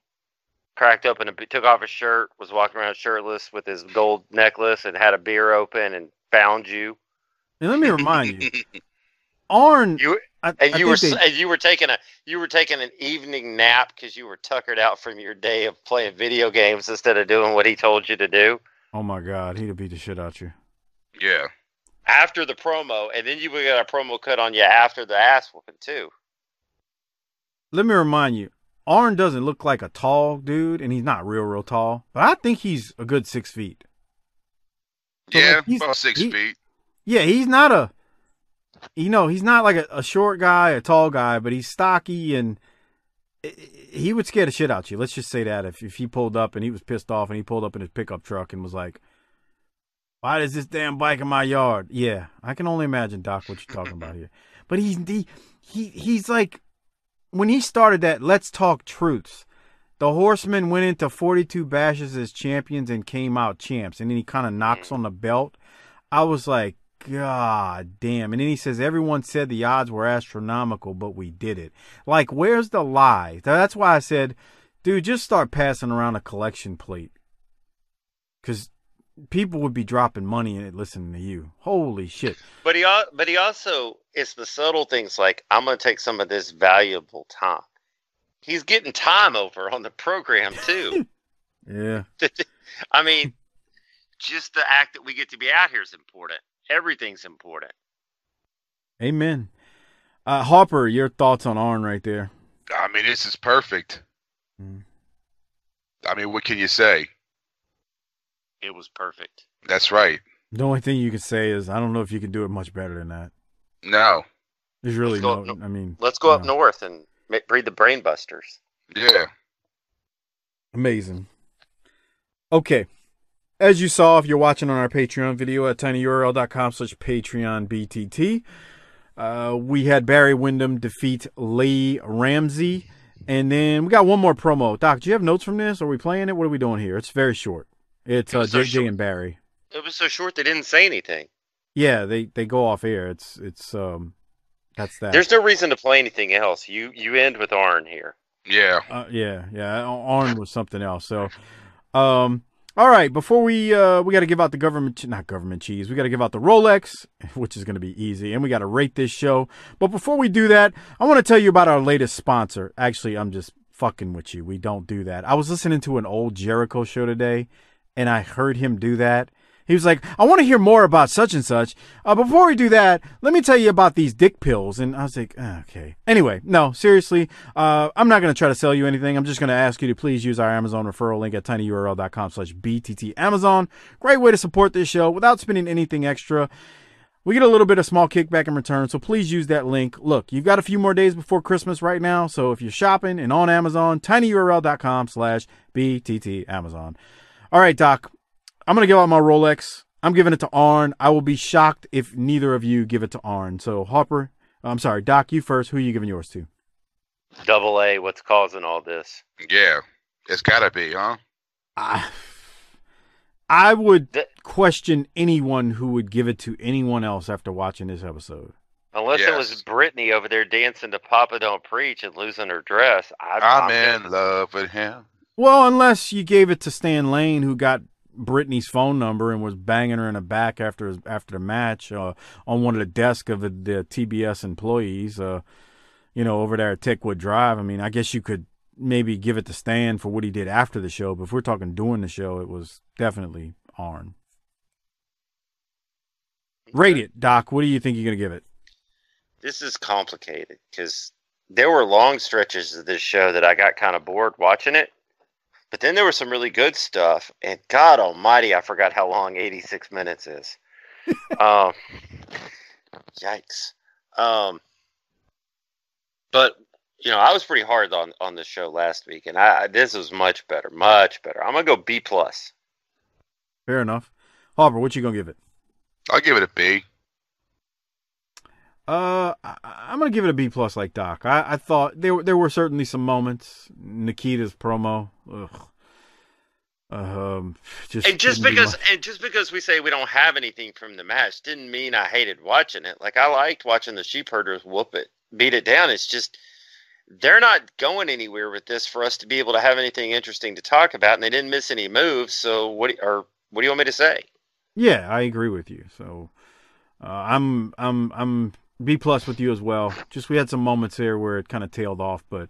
cracked open and took off his shirt, was walking around shirtless with his gold necklace, and had a beer open, and found you. And let me remind you, Arn. You were taking an evening nap because you were tuckered out from your day of playing video games instead of doing what he told you to do. Oh my God, he'd have beat the shit out you. Yeah. After the promo, and then you got a promo cut on you after the ass whooping too. Let me remind you, Arn doesn't look like a tall dude, and he's not real tall. But I think he's a good 6 feet. So yeah, about 6 feet. Yeah, he's not he's not like a short guy, a tall guy, but he's stocky, and he would scare the shit out you. Let's just say that if he pulled up and he was pissed off and he pulled up in his pickup truck and was like, "Why is this damn bike in my yard?" Yeah, I can only imagine, Doc, what you're talking about here. But he's like, when he started that Let's Talk Truths, the Horsemen went into 42 bashes as champions and came out champs, and then he kind of knocks on the belt. I was like, God damn. And then he says, everyone said the odds were astronomical, but we did it. Like, where's the lie? That's why I said, dude, just start passing around a collection plate. Because people would be dropping money in it listening to you. Holy shit. But he also, it's the subtle things like, I'm going to take some of this valuable time. He's getting time over on the program, too. Yeah. I mean, just the act that we get to be out here is important. Everything's important. Amen. Harper, your thoughts on Arn right there? I mean, this is perfect. I mean, what can you say? It was perfect. That's right. The only thing you can say is I don't know if you can do it much better than that. No. There's really let's go up north and breed the brain busters. Yeah. Amazing. Okay. As you saw, if you're watching on our Patreon video at tinyurl.com/PatreonBTT, we had Barry Windham defeat Lee Ramsey. And then we got one more promo. Doc, do you have notes from this? Are we playing it? What are we doing here? It's very short. It's JJ and Barry. It was so short they didn't say anything. Yeah, they go off air. It's that's that. There's no reason to play anything else. You end with Arn here. Yeah. Yeah. Arn was something else. So, all right. Before we got to give out the not government cheese. We got to give out the Rolex, which is going to be easy, and we got to rate this show. But before we do that, I want to tell you about our latest sponsor. Actually, I'm just fucking with you. We don't do that. I was listening to an old Jericho show today, and I heard him do that. He was like, I want to hear more about such and such. Before we do that, let me tell you about these dick pills. And I was like, okay. Anyway, no, seriously, I'm not going to try to sell you anything. I'm just going to ask you to please use our Amazon referral link at tinyurl.com/BTT Amazon. Great way to support this show without spending anything extra. We get a little bit of small kickback in return, so please use that link. Look, you've got a few more days before Christmas right now, so if you're shopping and on Amazon, tinyurl.com/BTT Amazon. All right, Doc. I'm going to give out my Rolex. I'm giving it to Arn. I will be shocked if neither of you give it to Arn. So, Doc, you first. Who are you giving yours to? Double A, what's causing all this? Yeah, it's got to be, huh? I would question anyone who would give it to anyone else after watching this episode. Unless it was Brittany over there dancing to Papa Don't Preach and losing her dress. I'm in love with him. Well, unless you gave it to Stan Lane, who got Brittany's phone number and was banging her in the back after the match on one of the desks of the TBS employees, over there at Techwood Drive. I mean, I guess you could maybe give it to Stan for what he did after the show, but if we're talking during the show, it was definitely Arn. Rate it, Doc. What do you think you're going to give it? This is complicated because there were long stretches of this show that I got kind of bored watching it. But then there was some really good stuff, and God Almighty, I forgot how long 86 minutes is. Yikes! But I was pretty hard on this show last week, and this was much better, much better. I'm gonna go B+. Fair enough. Harper, what you gonna give it? I'll give it a B. I'm gonna give it a B+ like Doc. I thought there were certainly some moments. Nikita's promo, just because we say we don't have anything from the match didn't mean I hated watching it. Like, I liked watching the Sheepherders beat it down. It's just they're not going anywhere with this for us to be able to have anything interesting to talk about, and they didn't miss any moves. So what do you want me to say? Yeah, I agree with you. So I'm B+ with you as well. Just we had some moments here where it kind of tailed off, but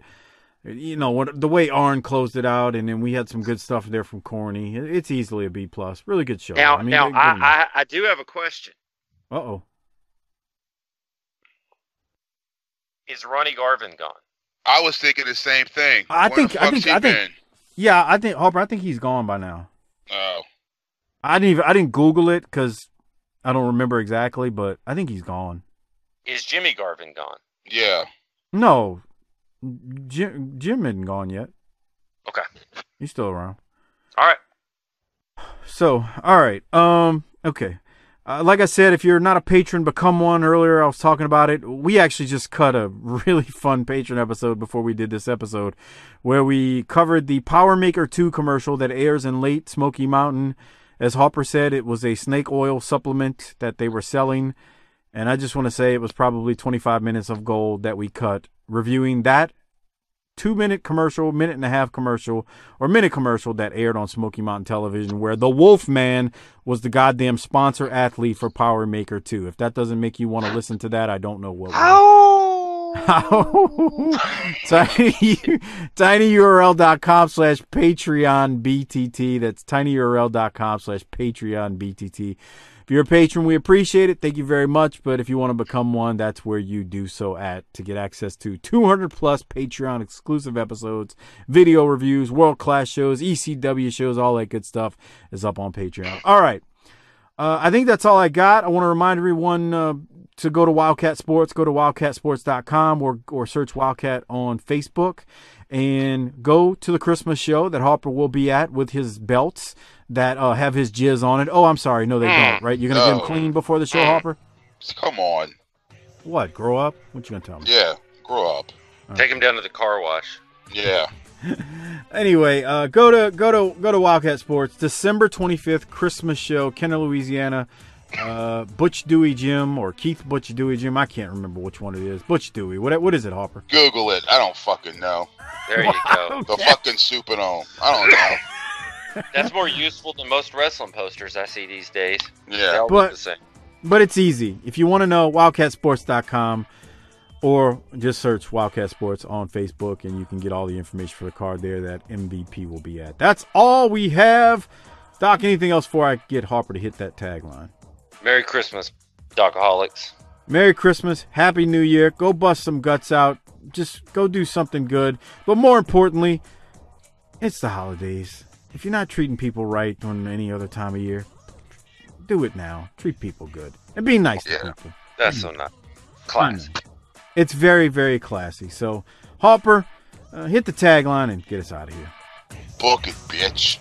the way Arn closed it out, and then we had some good stuff there from Corny. It's easily a B+. Really good show. I do have a question. Uh-oh. Is Ronnie Garvin gone? I was thinking the same thing. I think Harper, I think he's gone by now. Oh. I didn't Google it because I don't remember exactly, but I think he's gone. Is Jimmy Garvin gone? Yeah. No. Jim isn't gone yet. Okay. He's still around. All right. So, all right. Okay. Like I said, if you're not a patron, become one. Earlier I was talking about it. We actually just cut a really fun patron episode before we did this episode where we covered the Power Maker 2 commercial that airs in late Smoky Mountain. As Hopper said, it was a snake oil supplement that they were selling. And I just want to say it was probably 25 minutes of gold that we cut reviewing that 2-minute commercial, minute and a half commercial, or minute commercial that aired on Smoky Mountain Television where the Wolfman was the goddamn sponsor athlete for Power Maker 2. If that doesn't make you want to listen to that, I don't know what will. tinyurl.com/PatreonBTT. That's tinyurl.com/PatreonBTT. If you're a patron, we appreciate it. Thank you very much. But if you want to become one, that's where you do so at, to get access to 200 plus Patreon exclusive episodes, video reviews, world-class shows, ECW shows, all that good stuff is up on Patreon. All right. I think that's all I got. I want to remind everyone to go to Wildcat Sports. Go to wildcatsports.com or search Wildcat on Facebook. And go to the Christmas show that Harper will be at with his belts that have his jizz on it. Oh, I'm sorry. No, they don't, right? You're going to get them clean before the show, Harper? Come on. What, grow up? What you going to tell me? Yeah, grow up. Take him down to the car wash. Yeah. Anyway, go to Wildcat Sports. December 25th, Christmas show, Kenner, Louisiana. Butch Dewey Gym or Keith Butch Dewey Gym. I can't remember which one it is. Butch Dewey. What is it, Harper? Google it. I don't fucking know. There you go. The fucking Superdome. I don't know. That's more useful than most wrestling posters I see these days. Yeah. They all look the same. But it's easy. If you want to know, wildcatsports.com or just search Wildcat Sports on Facebook and you can get all the information for the card there that MVP will be at. That's all we have. Doc, anything else before I get Harper to hit that tagline? Merry Christmas, Docaholics. Merry Christmas. Happy New Year. Go bust some guts out. Just go do something good. But more importantly, it's the holidays. If you're not treating people right during any other time of year, do it now. Treat people good. And be nice to people. That's so not classy. It's very, very classy. So, Harper, hit the tagline and get us out of here. Book it, bitch.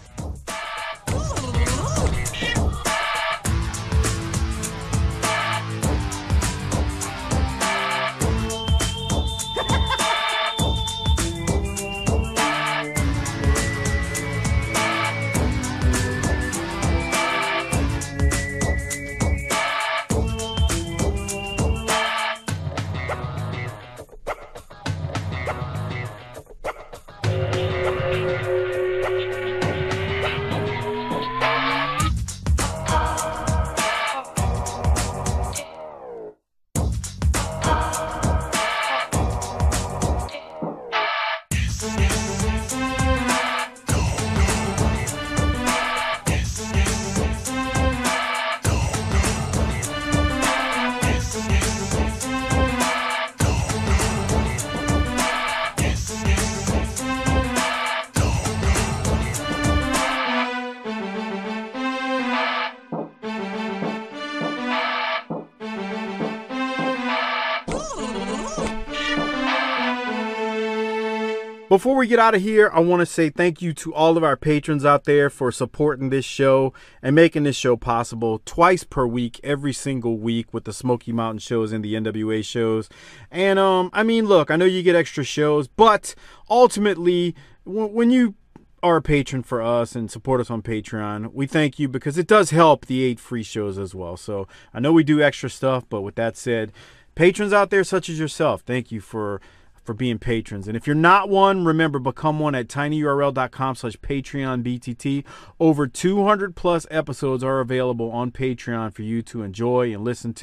Before we get out of here, I want to say thank you to all of our patrons out there for supporting this show and making this show possible twice per week, every single week with the Smoky Mountain shows and the NWA shows. And, I mean, look, I know you get extra shows, but ultimately, when you are a patron for us and support us on Patreon, we thank you because it does help the 8 free shows as well. So I know we do extra stuff, but with that said, patrons out there such as yourself, thank you for being patrons. And if you're not one, remember, become one at tinyurl.com/PatreonBTT. Over 200 plus episodes are available on Patreon for you to enjoy and listen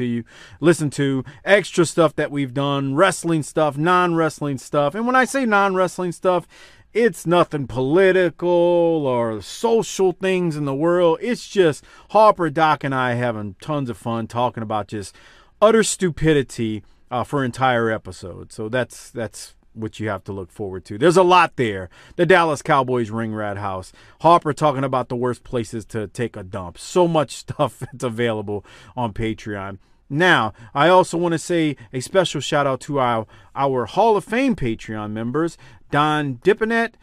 to extra stuff that we've done, wrestling stuff, non-wrestling stuff. And when I say non-wrestling stuff, it's nothing political or social things in the world. It's just Harper, Doc, and I having tons of fun talking about just utter stupidity for entire episodes. So that's what you have to look forward to. There's a lot there. The Dallas Cowboys ring rat house. Harper talking about the worst places to take a dump. So much stuff that's available on Patreon. Now, I also want to say a special shout out to our Hall of Fame Patreon members, Don Dipponet,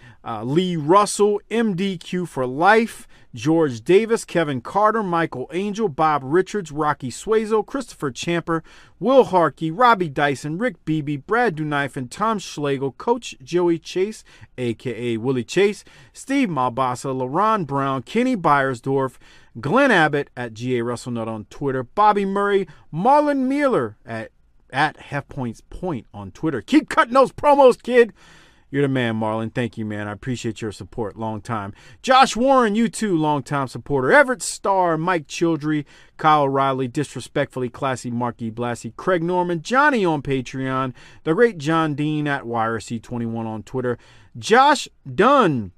Lee Russell, MDQ for Life, George Davis, Kevin Carter, Michael Angel, Bob Richards, Rocky Suazo, Christopher Champer, Will Harkey, Robbie Dyson, Rick Beebe, Brad Duknife, and Tom Schlegel, Coach Joey Chase, a.k.a. Willie Chase, Steve Malbasa, LaRon Brown, Kenny Byersdorf, Glenn Abbott at GA WrestleNut on Twitter, Bobby Murray, Marlon Mueller at Half Points Point on Twitter. Keep cutting those promos, kid. You're the man, Marlon. Thank you, man. I appreciate your support. Long time. Josh Warren, you too, long-time supporter. Everett Starr, Mike Childry, Kyle Riley, Disrespectfully Classy, Marky Blassie, Craig Norman, Johnny on Patreon, the great John Dean at YRC21 on Twitter, Josh Dunn,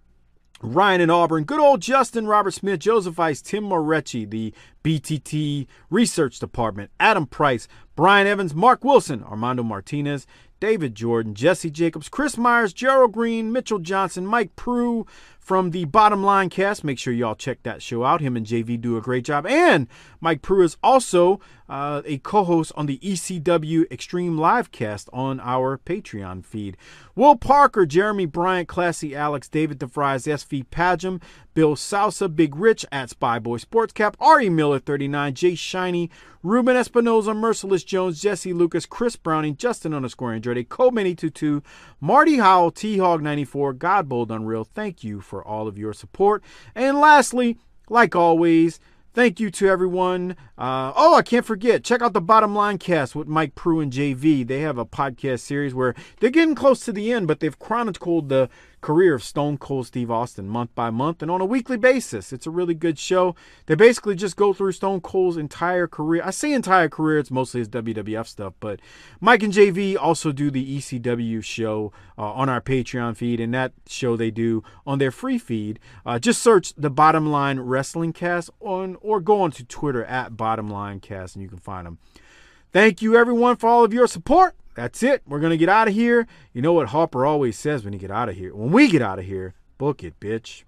Ryan in Auburn, good old Justin, Robert Smith, Joseph Ice, Tim Morecci, the BTT Research Department, Adam Price, Brian Evans, Mark Wilson, Armando Martinez, David Jordan, Jesse Jacobs, Chris Myers, Gerald Green, Mitchell Johnson, Mike Prue from the Bottom Line Cast. Make sure y'all check that show out. Him and JV do a great job. And Mike Prue is also a co-host on the ECW Extreme Live Cast on our Patreon feed. Will Parker, Jeremy Bryant, Classy Alex, David DeVries, SV Pagem, Bill Sousa, Big Rich at Spyboy Sportscap, Ari Miller 39, Jay Shiny, Ruben Espinoza, Merciless Jones, Jesse Lucas, Chris Browning, Justin _Andrade, Coleman822, Marty Howell, T-Hog 94, Godbold Unreal. Thank you for all of your support. And lastly, like always, thank you to everyone. I can't forget, check out the Bottom Line Cast with Mike Prue and JV. They have a podcast series where they're getting close to the end, but they've chronicled the career of Stone Cold Steve Austin month by month and on a weekly basis. It's a really good show. They basically just go through Stone Cold's entire career. I say entire career, it's mostly his WWF stuff, but Mike and JV also do the ECW show on our Patreon feed, and that show they do on their free feed. Just search the Bottom Line Wrestling Cast or go on to Twitter at Bottom Line Cast and you can find them. Thank you everyone for all of your support. That's it. We're going to get out of here. You know what Harper always says when we get out of here? Book it, bitch.